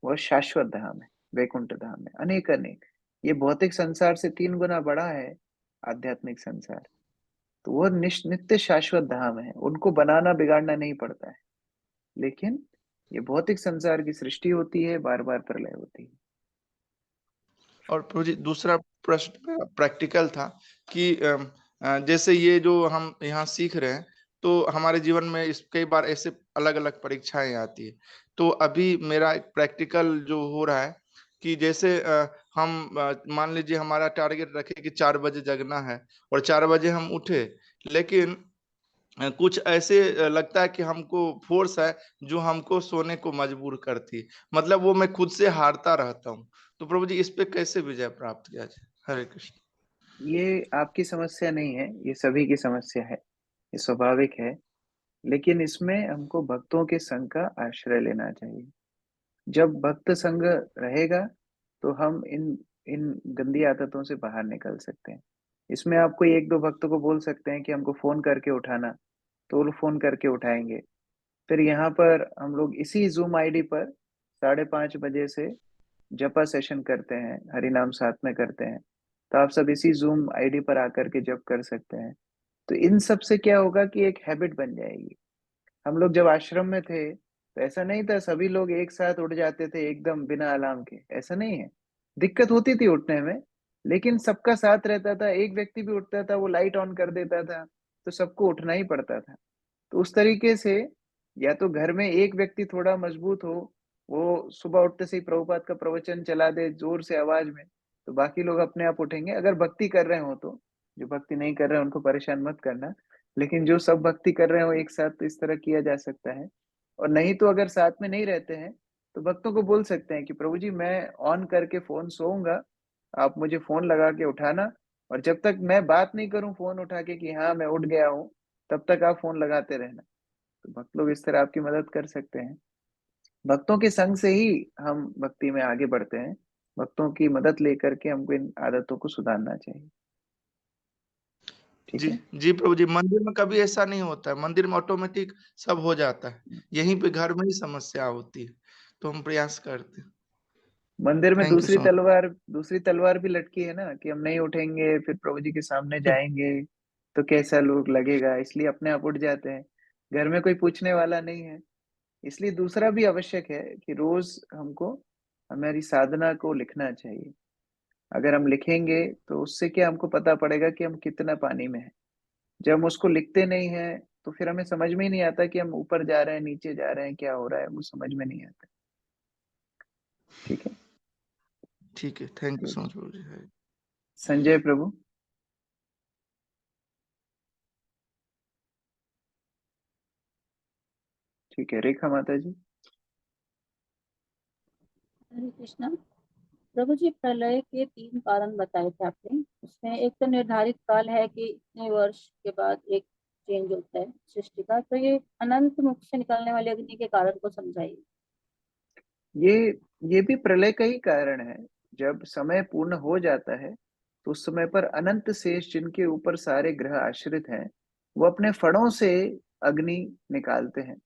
वह शाश्वत धाम है। वैकुंठ धाम है, अनेक अनेक। ये भौतिक संसार से 3 गुना बड़ा है आध्यात्मिक संसार। तो वो नित्य शाश्वत धाम है, उनको बनाना बिगाड़ना नहीं पड़ता है। लेकिन ये भौतिक संसार की सृष्टि होती है, बार बार प्रलय होती है। और प्रभु जी दूसरा प्रश्न प्रैक्टिकल था कि जैसे ये जो हम यहाँ सीख रहे हैं, तो हमारे जीवन में इस कई बार ऐसे अलग अलग परीक्षाएं आती है। तो अभी मेरा एक प्रैक्टिकल जो हो रहा है कि जैसे हम मान लीजिए हमारा टारगेट रखे कि 4 बजे जगना है और 4 बजे हम उठे, लेकिन कुछ ऐसे लगता है कि हमको फोर्स है जो हमको सोने को मजबूर करती है, मतलब वो मैं खुद से हारता रहता हूँ। तो प्रभु जी इस पे कैसे विजय प्राप्त किया जाए? हरे कृष्ण। ये आपकी समस्या नहीं है, ये सभी की समस्या है, ये स्वाभाविक है। लेकिन इसमें हमको भक्तों के संग का आश्रय लेना चाहिए। जब भक्त संग रहेगा तो हम इन इन गंदी आदतों से बाहर निकल सकते हैं। इसमें आप कोई 1-2 भक्तों को बोल सकते हैं कि हमको फोन करके उठाना, तो वो लोग फोन करके उठाएंगे। फिर यहाँ पर हम लोग इसी जूम आईडी पर 5:30 बजे से जपा सेशन करते हैं, हरि नाम साथ में करते हैं। तो आप सब इसी जूम आईडी पर आकर के जप कर सकते हैं। तो इन सब से क्या होगा कि एक हैबिट बन जाएगी। हम लोग जब आश्रम में थे तो ऐसा नहीं था सभी लोग एक साथ उठ जाते थे एकदम बिना अलार्म के, ऐसा नहीं है। दिक्कत होती थी उठने में, लेकिन सबका साथ रहता था। एक व्यक्ति भी उठता था, वो लाइट ऑन कर देता था, तो सबको उठना ही पड़ता था। तो उस तरीके से या तो घर में एक व्यक्ति थोड़ा मजबूत हो, वो सुबह उठते से ही प्रभुपाद का प्रवचन चला दे जोर से आवाज में, तो बाकी लोग अपने आप उठेंगे। अगर भक्ति कर रहे हो तो, जो भक्ति नहीं कर रहे हैं उनको परेशान मत करना। लेकिन जो सब भक्ति कर रहे हो एक साथ, तो इस तरह किया जा सकता है। और नहीं तो अगर साथ में नहीं रहते हैं तो भक्तों को बोल सकते हैं कि प्रभु जी मैं ऑन करके फोन सोऊंगा, आप मुझे फोन लगा के उठाना, और जब तक मैं बात नहीं करूं फोन उठा के कि हाँ मैं उठ गया हूँ, तब तक आप फोन लगाते रहना। तो भक्त लोग इस तरह आपकी मदद कर सकते हैं। भक्तों के संग से ही हम भक्ति में आगे बढ़ते हैं। भक्तों की मदद लेकर के हमको इन आदतों को सुधारना चाहिए। ठीक जी है। जी प्रभु जी, मंदिर में कभी ऐसा नहीं होता है, मंदिर में ऑटोमेटिक सब हो जाता है, यहीं पे घर में ही समस्या होती है, तो हम प्रयास करते हैं। मंदिर में थैंक यू सो मच। दूसरी तलवार भी लटकी है ना, कि हम नहीं उठेंगे फिर प्रभु जी के सामने जाएंगे तो कैसा लोग लगेगा, इसलिए अपने आप उठ जाते हैं। घर में कोई पूछने वाला नहीं है, इसलिए दूसरा भी आवश्यक है कि रोज हमको हमारी साधना को लिखना चाहिए। अगर हम लिखेंगे तो उससे क्या हमको पता पड़ेगा कि हम कितना पानी में है। जब हम उसको लिखते नहीं है तो फिर हमें समझ में ही नहीं आता कि हम ऊपर जा रहे हैं नीचे जा रहे हैं, क्या हो रहा है वो समझ में नहीं आता। ठीक है। ठीक है, थैंक यू सो मच प्रभु जी। संजय प्रभु। ठीक है, रेखा माता जी। हरे कृष्णा। प्रभु जी, प्रलय के 3 कारण बताए थे आपने। उसमें एक तो निर्धारित काल है कि इतने वर्ष के बाद एक चेंज होता है सृष्टि का, तो ये अनंत मुख से निकलने वाले अग्नि के कारण को समझाइए। ये भी प्रलय का ही कारण है। जब समय पूर्ण हो जाता है तो उस समय पर अनंत शेष जिनके ऊपर सारे ग्रह आश्रित हैं, वो अपने फड़ों से अग्नि निकालते हैं,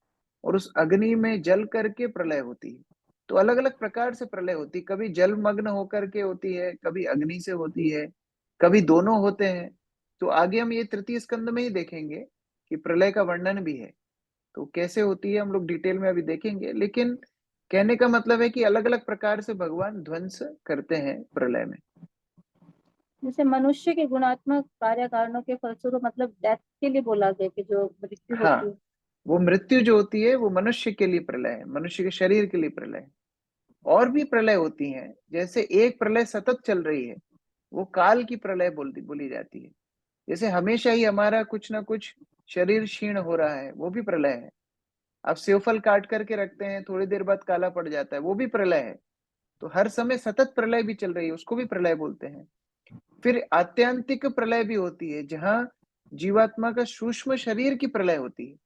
और उस अग्नि में जल करके प्रलय होती है। तो अलग अलग प्रकार से प्रलय होती है, कभी जलमग्न होकर के होती है, कभी अग्नि से होती है, कभी दोनों होते हैं। तो आगे हम ये तृतीय स्कंद में ही देखेंगे कि प्रलय का वर्णन भी है। तो कैसे होती है हम लोग डिटेल में अभी देखेंगे, लेकिन कहने का मतलब है कि अलग अलग प्रकार से भगवान ध्वंस करते हैं प्रलय में। जैसे मनुष्य के गुणात्मक कार्य कारणों के फलस्वरूप, मतलब डेथ के लिए बोला गया कि जो मृत्यु हाँ, होती है। वो मृत्यु जो होती है वो मनुष्य के लिए प्रलय है, मनुष्य के शरीर के लिए प्रलय है। और भी प्रलय होती हैं, जैसे एक प्रलय सतत चल रही है, वो काल की प्रलय बोली जाती है। जैसे हमेशा ही हमारा कुछ ना कुछ शरीर क्षीण हो रहा है, वो भी प्रलय है। आप सेवफल काट करके रखते हैं, थोड़ी देर बाद काला पड़ जाता है, वो भी प्रलय है। तो हर समय सतत प्रलय भी चल रही है, उसको भी प्रलय बोलते हैं। फिर आत्यंतिक प्रलय भी होती है, जहां जीवात्मा का सूक्ष्म शरीर की प्रलय होती है।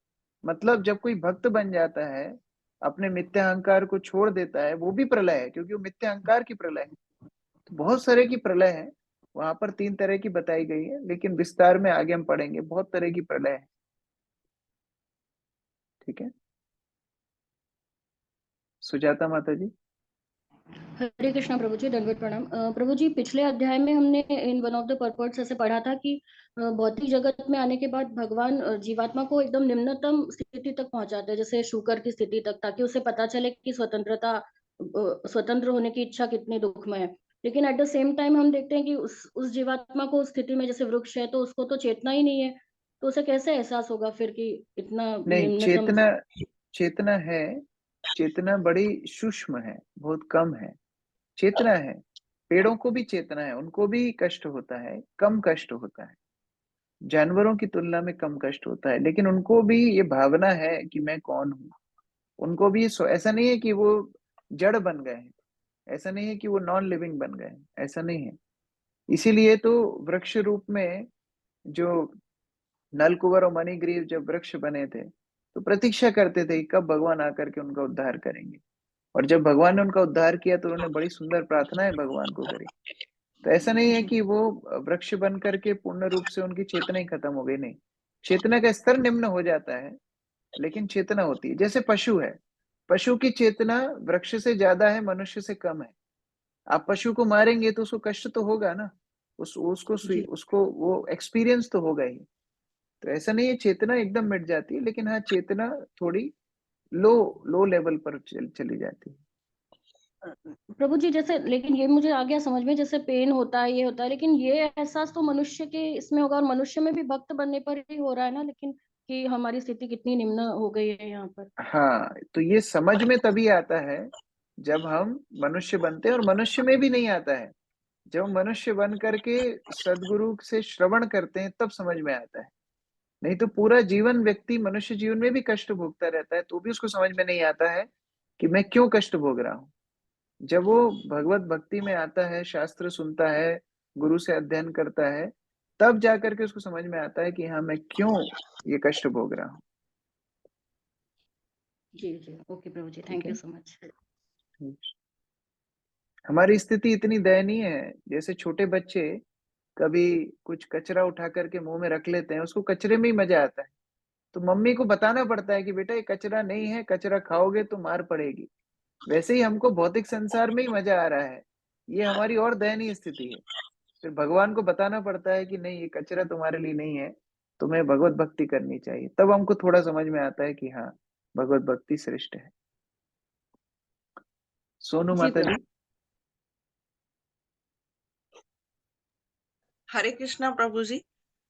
मतलब जब कोई भक्त बन जाता है, अपने मिथ्या अहंकार को छोड़ देता है, वो भी प्रलय है, क्योंकि वो मिथ्या अहंकार की प्रलय है। तो बहुत सारे की प्रलय है, वहां पर 3 तरह की बताई गई है, लेकिन विस्तार में आगे हम पढ़ेंगे, बहुत तरह की प्रलय है। ठीक है। सुजाता माता जी। हरे कृष्णा प्रभु जी, दंडवत प्रणाम। प्रभु जी, पिछले अध्याय में हमने इन वन ऑफ द पर्पट्स ऐसे पढ़ा था कि भौतिक जगत में आने के बाद भगवान जीवात्मा को एकदम निम्नतम स्थिति तक पहुंचाते हैं, जैसे शुकर की स्थिति तक, ताकि उसे पता चले कि स्वतंत्र होने की इच्छा कितनी दुखमय है। लेकिन एट द सेम टाइम हम देखते हैं कि उस जीवात्मा को उस स्थिति में, जैसे वृक्ष है तो उसको तो चेतना ही नहीं है, तो उसे कैसे एहसास होगा फिर कि इतना नहीं, निम्नतम। चेतना है। चेतना बड़ी सूक्ष्म है, बहुत कम है। चेतना है। पेड़ों को भी चेतना है, उनको भी कष्ट होता है, कम कष्ट होता है, जानवरों की तुलना में कम कष्ट होता है, लेकिन उनको भी ये भावना है कि मैं कौन हूँ। उनको भी ऐसा नहीं है कि वो जड़ बन गए हैं, ऐसा नहीं है कि वो नॉन लिविंग बन गए हैं, ऐसा नहीं है। इसीलिए तो वृक्ष रूप में जो नलकुबर और मणिग्रीव जब वृक्ष बने थे तो प्रतीक्षा करते थे कि कब भगवान आकर के उनका उद्धार करेंगे। और जब भगवान ने उनका उद्धार किया तो उन्होंने बड़ी सुंदर प्रार्थनाएं भगवान को करी। तो ऐसा नहीं है कि वो वृक्ष बन करके पूर्ण रूप से उनकी चेतना ही खत्म हो गई, नहीं। चेतना का स्तर निम्न हो जाता है, लेकिन चेतना होती है। जैसे पशु है, पशु की चेतना वृक्ष से ज्यादा है, मनुष्य से कम है। आप पशु को मारेंगे तो उसको कष्ट तो होगा ना, उसको वो एक्सपीरियंस तो होगा ही। तो ऐसा नहीं है चेतना एकदम मिट जाती है, लेकिन हाँ, चेतना थोड़ी लो लेवल पर चली जाती है। प्रभु जी, जैसे, लेकिन ये मुझे आ गया समझ में, जैसे पेन होता है, ये होता है, लेकिन ये एहसास तो मनुष्य के इसमें होगा, और मनुष्य में भी भक्त बनने पर ही हो रहा है ना, लेकिन कि हमारी स्थिति कितनी निम्न हो गई है यहाँ पर। हाँ, तो ये समझ में तभी आता है जब हम मनुष्य बनते हैं, और मनुष्य में भी नहीं आता है। जब हम मनुष्य बन करके सदगुरु से श्रवण करते हैं तब समझ में आता है। नहीं तो पूरा जीवन व्यक्ति मनुष्य जीवन में भी कष्ट भोगता रहता है, तो भी उसको समझ में नहीं आता है कि मैं क्यों कष्ट भोग रहा हूँ। जब वो भगवत भक्ति में आता है, शास्त्र सुनता है, गुरु से अध्ययन करता है, तब जाकर के उसको समझ में आता है कि हाँ, मैं क्यों ये कष्ट भोग रहा हूँ। जी जी, okay Prabhu ji, thank you so much. हमारी स्थिति इतनी दयनीय है, जैसे छोटे बच्चे कभी कुछ कचरा उठा करके मुंह में रख लेते हैं, उसको कचरे में ही मजा आता है, तो मम्मी को बताना पड़ता है कि बेटा ये कचरा नहीं है, कचरा खाओगे तो मार पड़ेगी। वैसे ही हमको भौतिक संसार में ही मजा आ रहा है, ये हमारी और दयनीय स्थिति है। फिर भगवान को बताना पड़ता है कि नहीं, ये कचरा तुम्हारे लिए नहीं है, तुम्हें भगवत भक्ति करनी चाहिए। तब हमको थोड़ा समझ में आता है कि हाँ, भगवत भक्ति श्रेष्ठ है। सोनू माता जी। हरे कृष्णा प्रभु जी।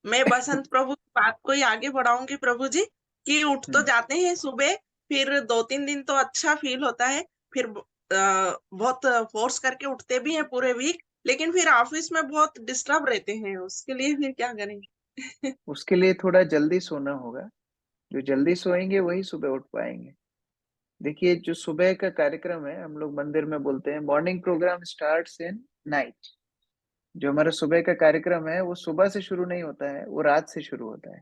मैं बसंत प्रभु की बात को ही आगे बढ़ाऊंगी प्रभु जी, कि उठ तो जाते हैं सुबह, फिर 2-3 दिन तो अच्छा फील होता है, फिर बहुत फोर्स करके उठते भी हैं पूरे वीक, लेकिन फिर ऑफिस में बहुत डिस्टर्ब रहते हैं, उसके लिए फिर क्या करेंगे? उसके लिए थोड़ा जल्दी सोना होगा। जो जल्दी सोएंगे वही सुबह उठ पाएंगे। देखिए, जो सुबह का कार्यक्रम है, हम लोग मंदिर में बोलते हैं morning program starts in night. जो हमारा सुबह का कार्यक्रम है वो सुबह से शुरू नहीं होता है, वो रात से शुरू होता है।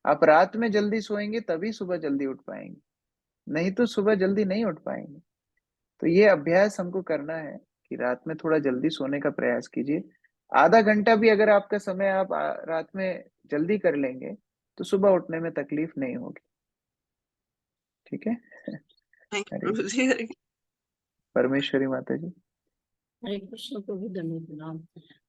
आप रात में जल्दी सोएंगे तभी सुबह जल्दी उठ पाएंगे, नहीं तो सुबह जल्दी नहीं उठ पाएंगे। तो ये अभ्यास हमको करना है कि रात में थोड़ा जल्दी सोने का प्रयास कीजिए। आधा घंटा भी अगर आपका समय आप रात में जल्दी कर लेंगे तो सुबह उठने में तकलीफ नहीं होगी। ठीक है। परमेश्वरी माता जी। हरे कृष्ण प्रभु, धन्यवाद प्रणाम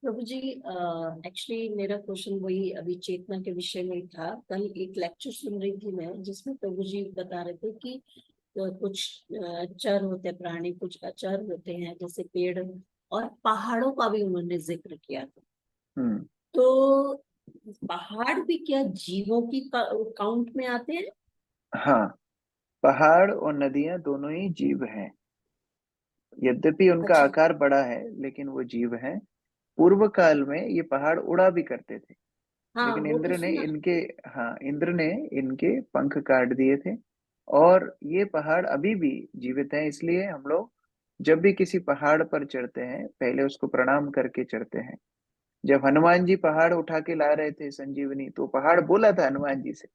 प्रभु जी। एक्चुअली मेरा क्वेश्चन वही अभी चेतना के विषय में था। कल एक लेक्चर सुन रही थी मैं, जिसमें प्रभु जी बता रहे थे कि कुछ चर होते हैं प्राणी, कुछ अचर होते हैं, जैसे पेड़ और पहाड़ों का भी उन्होंने जिक्र किया था। तो पहाड़ भी क्या जीवों की काउंट में आते हैं? हाँ, पहाड़ और नदियां दोनों ही जीव हैं। यद्यपि उनका आकार बड़ा है, लेकिन वो जीव हैं। पूर्व काल में ये पहाड़ उड़ा भी करते थे, लेकिन इंद्र ने इनके पंख काट दिए थे, और ये पहाड़ अभी भी जीवित हैं। इसलिए हम लोग जब भी किसी पहाड़ पर चढ़ते हैं, पहले उसको प्रणाम करके चढ़ते हैं। जब हनुमान जी पहाड़ उठा के ला रहे थे संजीवनी, तो पहाड़ बोला था हनुमान जी से,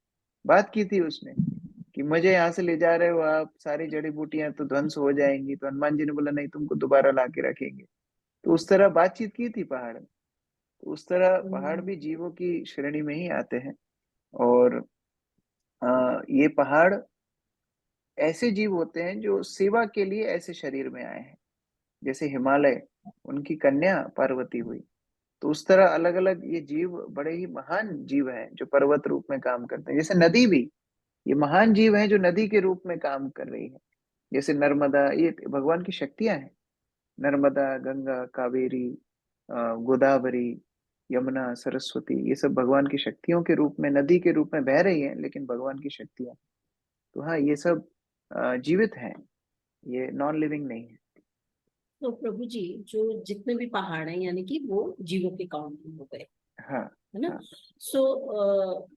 बात की थी उसने कि मुझे यहाँ से ले जा रहे हो आप, सारी जड़ी बूटियां तो ध्वंस हो जाएंगी। तो हनुमान जी ने बोला नहीं, तुमको दोबारा ला के रखेंगे। तो उस तरह बातचीत की थी पहाड़ ने। तो उस तरह पहाड़ भी जीवों की श्रेणी में ही आते हैं। और ये पहाड़ ऐसे जीव होते हैं जो सेवा के लिए ऐसे शरीर में आए हैं। जैसे हिमालय उनकी कन्या पार्वती हुई। तो उस तरह अलग अलग ये जीव बड़े ही महान जीव हैं जो पर्वत रूप में काम करते हैं। जैसे नदी भी ये महान जीव हैं जो नदी के रूप में काम कर रही है। जैसे नर्मदा, ये भगवान की शक्तियां हैं। नर्मदा, गंगा, कावेरी, गोदावरी, यमुना, सरस्वती, ये सब भगवान की शक्तियों के रूप में नदी के रूप में बह रही हैं, लेकिन भगवान की शक्तियां। तो हाँ, ये सब जीवित हैं, ये नॉन लिविंग नहीं है। तो प्रभु जी, जो जितने भी पहाड़ हैं यानी कि वो जीवों के काउंटिंग हो गए, हाँ है ना? हाँ। सो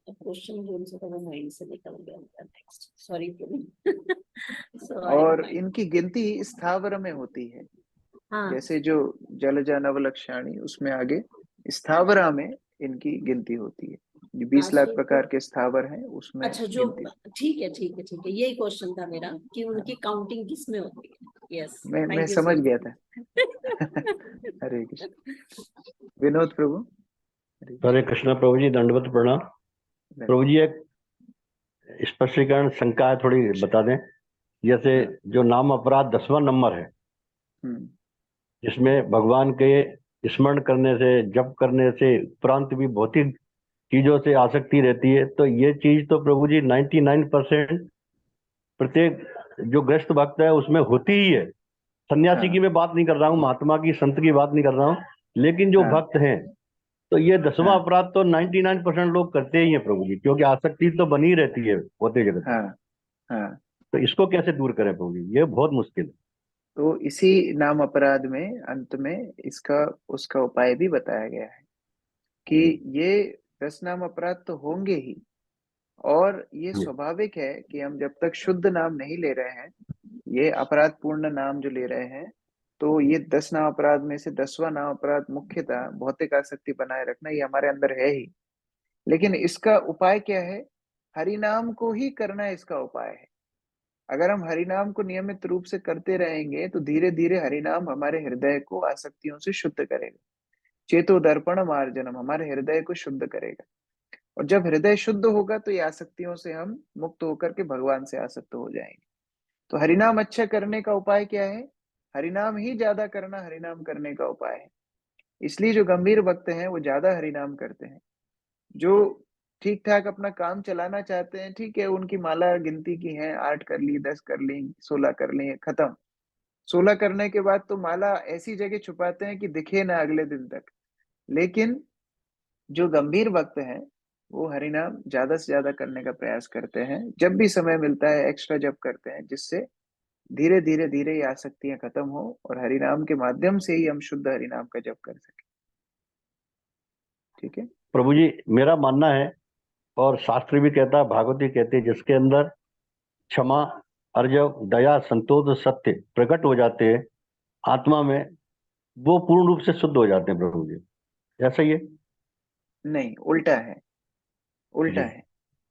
क्वेश्चन जो उनसे तो माइंड से निकल गया। नेक्स्ट, सॉरी प्रभु। और इनकी गिनती स्थावर में होती है। हाँ, जैसे जो जलजा नवलक्षाणी उसमें आगे स्थावरा में इनकी गिनती होती है। 20 लाख प्रकार के स्थावर हैं उसमें अच्छा, जो गिनती। ठीक है ठीक है ठीक है, यही क्वेश्चन था मेरा कि उनकी काउंटिंग किस में होती है। यस, मैं समझ गया था। हरे कृष्ण। विनोद प्रभु। हरे कृष्ण प्रभु जी, दंडवत प्रणाम। प्रभु जी, एक स्पष्टीकरण शंका है, थोड़ी बता दें। जैसे जो नाम अपराध 10वां नंबर है, जिसमें भगवान के स्मरण करने से, जप करने से उपरांत भी भौतिक चीजों से आसक्ति रहती है, तो ये चीज तो प्रभु जी 99% प्रत्येक जो ग्रस्त भक्त है उसमें होती ही है। सन्यासी की मैं बात नहीं कर रहा हूँ, महात्मा की, संत की बात नहीं कर रहा हूँ, लेकिन जो भक्त हैं, तो ये 10वां अपराध तो 99% लोग करते ही हैं प्रभु जी, क्योंकि आसक्ति तो बनी रहती है होते जगत में। तो इसको कैसे दूर करें प्रभु जी, ये बहुत मुश्किल है। तो इसी नाम अपराध में अंत में इसका उसका उपाय भी बताया गया है कि ये 10 नाम अपराध तो होंगे ही, और ये स्वाभाविक है कि हम जब तक शुद्ध नाम नहीं ले रहे हैं, ये अपराध पूर्ण नाम जो ले रहे हैं, तो ये 10 नाम अपराध में से 10वां नाम अपराध मुख्यतः भौतिक आसक्ति बनाए रखना, ये हमारे अंदर है ही। लेकिन इसका उपाय क्या है? हरि नाम को ही करना इसका उपाय है। अगर हम हरि नाम को नियमित रूप से करते रहेंगे तो धीरे धीरे हरि नाम हमारे हृदय को आसक्तियों से शुद्ध करेगा। चेतो दर्पण मार्जनम, हमारे हृदय को शुद्ध करेगा। और जब हृदय शुद्ध होगा तो ये आसक्तियों से हम मुक्त होकर के भगवान से आसक्त हो जाएंगे। तो हरिनाम अच्छा करने का उपाय क्या है? हरिनाम ही ज्यादा करना हरिनाम करने का उपाय है। इसलिए जो गंभीर भक्त हैं वो ज्यादा हरिनाम करते हैं। जो ठीक ठाक अपना काम चलाना चाहते हैं, ठीक है, उनकी माला गिनती की है, 8 कर ली, 10 कर ली, 16 कर ली, खत्म। 16 करने के बाद तो माला ऐसी जगह छुपाते हैं कि दिखे ना अगले दिन तक। लेकिन जो गंभीर भक्त हैं वो हरिनाम ज्यादा से ज्यादा करने का प्रयास करते हैं, जब भी समय मिलता है एक्स्ट्रा जप करते हैं, जिससे धीरे धीरे धीरे ये आसक्तियां खत्म हो और हरिनाम के माध्यम से ही हम शुद्ध हरिनाम का जप कर सके। ठीक है प्रभु जी, मेरा मानना है, और शास्त्र भी कहता है, भागवती कहते हैं, जिसके अंदर क्षमा, अर्जव, दया, संतोष, सत्य प्रकट हो जाते हैं आत्मा में, वो पूर्ण रूप से शुद्ध हो जाते हैं प्रभु जी। ऐसा ही है? नहीं, उल्टा है, उल्टा है।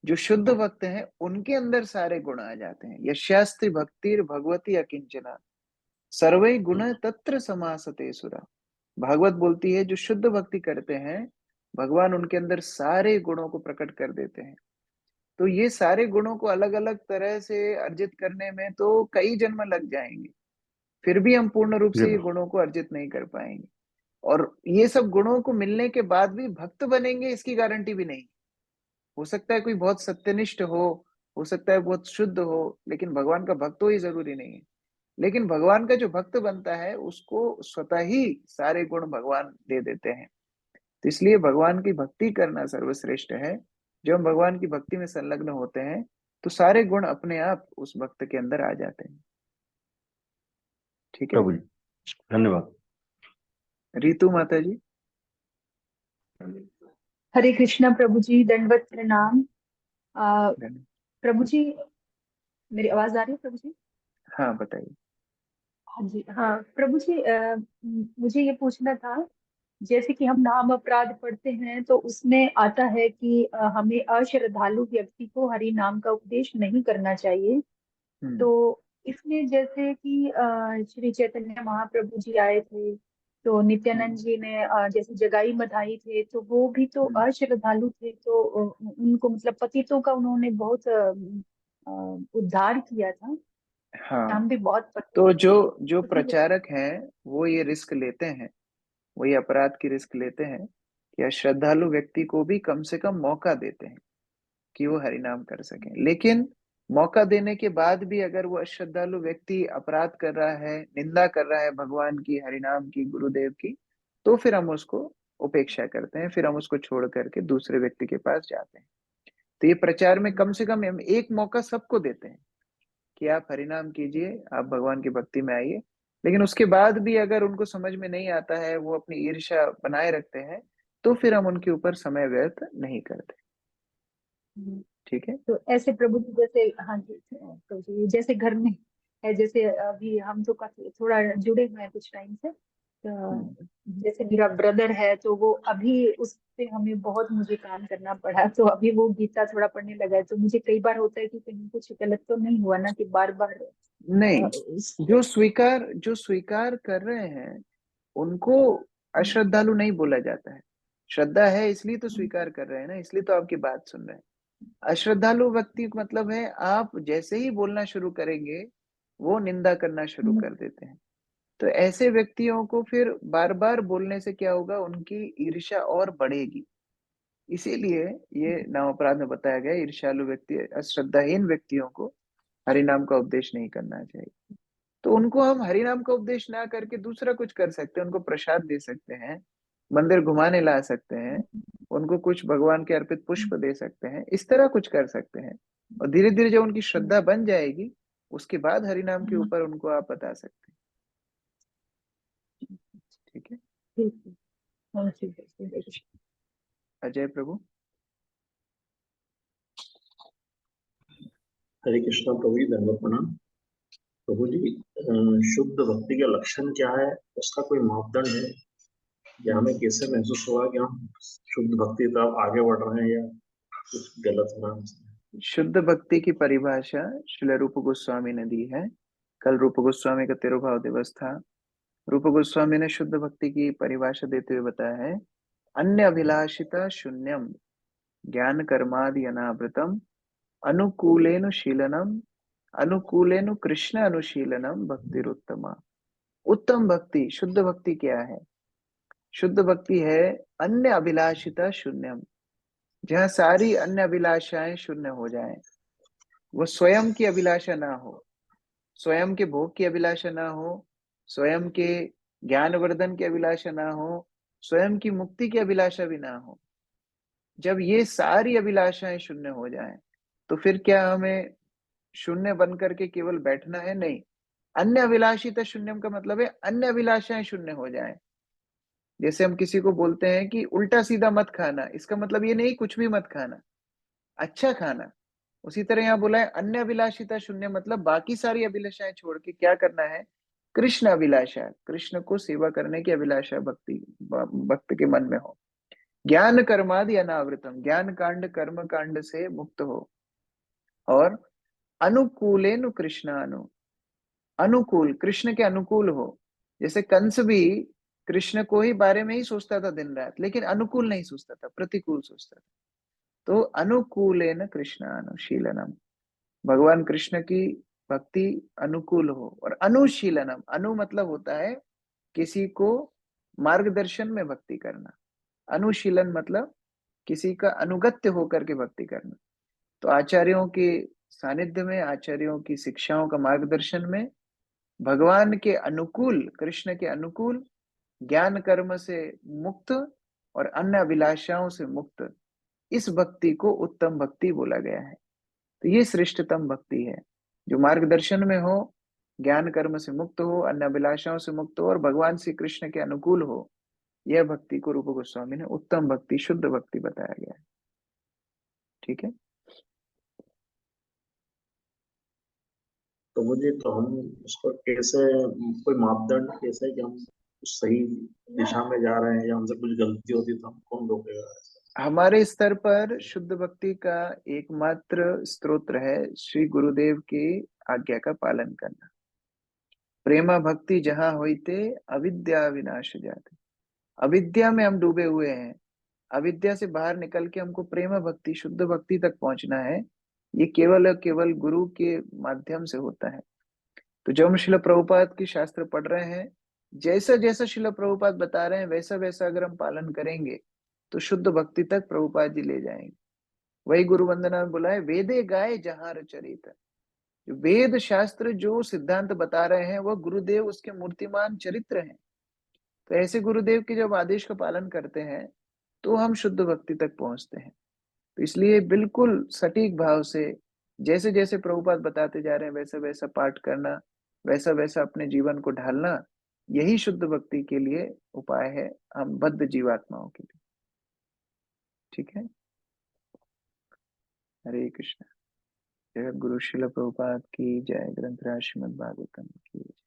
जो शुद्ध भक्त हैं उनके अंदर सारे गुण आ जाते हैं। यस्यास्ति भक्तिर भगवती अकिंचना सर्वै गुण तत्र समासते सुरा। भागवत बोलती है जो शुद्ध भक्ति करते हैं, भगवान उनके अंदर सारे गुणों को प्रकट कर देते हैं। तो ये सारे गुणों को अलग अलग तरह से अर्जित करने में तो कई जन्म लग जाएंगे, फिर भी हम पूर्ण रूप से ये गुणों को अर्जित नहीं कर पाएंगे। और ये सब गुणों को मिलने के बाद भी भक्त बनेंगे इसकी गारंटी भी नहीं। हो सकता है कोई बहुत सत्यनिष्ठ हो सकता है बहुत शुद्ध हो, लेकिन भगवान का भक्त हो ही जरूरी नहीं है। लेकिन भगवान का जो भक्त बनता है उसको स्वतः ही सारे गुण भगवान दे देते हैं। तो इसलिए भगवान की भक्ति करना सर्वश्रेष्ठ है। जब हम भगवान की भक्ति में संलग्न होते हैं तो सारे गुण अपने आप उस भक्त के अंदर आ जाते हैं। ठीक है, धन्यवाद। रीतु माता जी। हरे कृष्णा प्रभु जी, दंडवत प्रणाम। प्रभु जी, मेरी आवाज आ रही है प्रभु जी? हाँ बताइए। हाँ जी, हाँ प्रभु जी, मुझे ये पूछना था, जैसे कि हम नाम अपराध पढ़ते हैं तो उसमें आता है कि हमें अश्रद्धालु व्यक्ति को हरि नाम का उपदेश नहीं करना चाहिए। तो इसमें जैसे कि श्री चैतन्य महाप्रभु जी आए थे, तो नित्यानंद जी ने जैसे जगाई मधाई थे, तो वो भी तो अश्रद्धालु थे, तो उनको मतलब पतितों का उन्होंने बहुत उद्धार किया था। हाँ, हम भी बहुत तो पढ़ते हैं। जो प्रचारक हैं वो ये रिस्क लेते हैं, वो ये अपराध की रिस्क लेते हैं कि अश्रद्धालु व्यक्ति को भी कम से कम मौका देते हैं कि वो हरिनाम कर सकें। लेकिन मौका देने के बाद भी अगर वो अश्रद्धालु व्यक्ति अपराध कर रहा है, निंदा कर रहा है भगवान की, हरिनाम की, गुरुदेव की, तो फिर हम उसको उपेक्षा करते हैं, फिर हम उसको छोड़ करके दूसरे व्यक्ति के पास जाते हैं। तो ये प्रचार में कम से कम हम एक मौका सबको देते हैं कि आप हरिनाम कीजिए, आप भगवान की भक्ति में आइए। लेकिन उसके बाद भी अगर उनको समझ में नहीं आता है, वो अपनी ईर्ष्या बनाए रखते हैं, तो फिर हम उनके ऊपर समय व्यर्थ नहीं करते। ठीक है। तो ऐसे प्रभु जी जैसे, हाँ जी प्रभु जी, जैसे घर में है, जैसे अभी हम तो काफी थोड़ा जुड़े हुए हैं कुछ टाइम से, तो जैसे मेरा ब्रदर है तो वो अभी उस पे हमें बहुत मुझे काम करना पड़ा, तो अभी वो गीता थोड़ा पढ़ने लगा है, तो मुझे कई बार होता है कि कहीं कुछ गलत तो नहीं हुआ ना, कि बार बार नहीं, जो स्वीकार कर रहे हैं उनको अश्रद्धालु नहीं बोला जाता है। श्रद्धा है इसलिए तो स्वीकार कर रहे हैं ना, इसलिए तो आपकी बात सुन रहे हैं। अश्रद्धालु व्यक्ति का मतलब है आप जैसे ही बोलना शुरू करेंगे वो निंदा करना शुरू कर देते हैं। तो ऐसे व्यक्तियों को फिर बार बार बोलने से क्या होगा, उनकी ईर्ष्या और बढ़ेगी। इसीलिए ये नाम अपराध में बताया गया, ईर्ष्यालु व्यक्ति, अश्रद्धाहीन व्यक्तियों को हरिनाम का उपदेश नहीं करना चाहिए। तो उनको हम हरिनाम का उपदेश ना करके दूसरा कुछ कर सकते हैं, उनको प्रसाद दे सकते हैं, मंदिर घुमाने ला सकते हैं, उनको कुछ भगवान के अर्पित पुष्प दे सकते हैं, इस तरह कुछ कर सकते हैं। और धीरे धीरे जब उनकी श्रद्धा बन जाएगी, उसके बाद हरिनाम के ऊपर उनको आप बता सकते हैं। ठीक है। अजय प्रभु। हरे कृष्णा प्रभु जी, धन्यवाद प्रणाम। प्रभु जी, शुद्ध भक्ति का लक्षण क्या है, उसका कोई मापदंड है या हमें कैसे महसूस हुआ कि हम शुद्ध भक्ति तरफ आगे बढ़ रहे हैं या कुछ गलत हो रहा है? शुद्ध भक्ति की परिभाषा श्रील रूप गोस्वामी ने दी है। कल रूप गोस्वामी का तिरुभाव दिवस था। रूप गोस्वामी ने शुद्ध भक्ति की परिभाषा देते हुए बताया है, अन्य अभिलाषिता शून्यम ज्ञान कर्मादि अनावृतम अनुकूलेनु शीलनम अनुकूलेनु कृष्ण अनुशीलनम भक्तिरुत्तमा। उत्तम भक्ति, शुद्ध भक्ति क्या है? शुद्ध भक्ति है अन्य अभिलाषिता शून्यम, जहाँ सारी अन्य अभिलाषाएं शून्य हो जाएं। वो स्वयं की अभिलाषा ना हो, स्वयं के भोग की अभिलाषा ना हो, स्वयं के ज्ञानवर्धन की अभिलाषा ना हो, स्वयं की मुक्ति की अभिलाषा भी ना हो। जब ये सारी अभिलाषाएं शून्य हो जाएं, तो फिर क्या हमें शून्य बन करके केवल बैठना है? नहीं। अन्य अभिलाषिता शून्यम का मतलब है अन्य अभिलाषाएं शून्य हो जाएं। जैसे हम किसी को बोलते हैं कि उल्टा सीधा मत खाना, इसका मतलब ये नहीं कुछ भी मत खाना, अच्छा खाना। उसी तरह यहाँ बोला है अन्य अभिलाषिता शून्य, मतलब बाकी सारी अभिलाषाएं छोड़ के क्या करना है? कृष्ण अभिलाषा, कृष्ण को सेवा करने की अभिलाषा भक्त के मन में हो। ज्ञान कर्मादि अनावृतम, ज्ञान कांड कर्म कांड से मुक्त हो। और अनुकूलेनु कृष्णानु, अनुकूल, कृष्ण के अनुकूल हो। जैसे कंस भी कृष्ण को ही बारे में ही सोचता था दिन रात, लेकिन अनुकूल नहीं सोचता था, प्रतिकूल सोचता था। तो अनुकूलेन कृष्णानुशीलनम, भगवान कृष्ण की भक्ति अनुकूल हो। और अनुशीलनम, अनु मतलब होता है किसी को मार्गदर्शन में भक्ति करना, अनुशीलन मतलब किसी का अनुगत्य होकर के भक्ति करना। तो आचार्यों के सानिध्य में, आचार्यों की शिक्षाओं का मार्गदर्शन में, भगवान के अनुकूल, कृष्ण के अनुकूल, ज्ञान कर्म से मुक्त और अन्य अभिलाषाओं से मुक्त, इस भक्ति को उत्तम भक्ति बोला गया है। तो ये श्रेष्ठतम भक्ति है, जो मार्गदर्शन में हो, ज्ञान कर्म से मुक्त हो, अन्य अभिलाषाओं से मुक्त हो और भगवान श्री कृष्ण के अनुकूल हो। यह भक्ति को रूप गोस्वामी ने उत्तम भक्ति, शुद्ध भक्ति बताया गया है। ठीक है। तो मुझे तो हम उसको कैसे, कोई मापदंड कैसे कि हम सही दिशा में जा रहे हैं या हमसे कुछ गलती होती तो हम कौन रोकेगा? हमारे स्तर पर शुद्ध भक्ति का एकमात्र स्तोत्र है श्री गुरुदेव की आज्ञा का पालन करना। प्रेमा भक्ति जहां होइते अविद्या विनाश जाते। अविद्या में हम डूबे हुए हैं, अविद्या से बाहर निकल के हमको प्रेमा भक्ति, शुद्ध भक्ति तक पहुंचना है। ये केवल और केवल गुरु के माध्यम से होता है। तो जब हम शिला प्रभुपाद की शास्त्र पढ़ रहे हैं, जैसा जैसा शिला प्रभुपाद बता रहे हैं वैसा वैसा अगर हम पालन करेंगे तो शुद्ध भक्ति तक प्रभुपाद जी ले जाएंगे। वही गुरु वंदना में बोला है, वेदे गाय जहां चरित। जो वेद शास्त्र जो सिद्धांत बता रहे हैं वह गुरुदेव उसके मूर्तिमान चरित्र हैं। तो ऐसे गुरुदेव के जब आदेश का पालन करते हैं तो हम शुद्ध भक्ति तक पहुंचते हैं। तो इसलिए बिल्कुल सटीक भाव से जैसे जैसे प्रभुपाद बताते जा रहे हैं वैसा वैसा पाठ करना, वैसा वैसा अपने जीवन को ढालना, यही शुद्ध भक्ति के लिए उपाय है हम बद्ध जीवात्माओं के लिए। ठीक है, हरे कृष्ण। जय गुरु शिल प्रभुपाद की जय। ग्रंथराज श्रीमद् भागवतम की जय।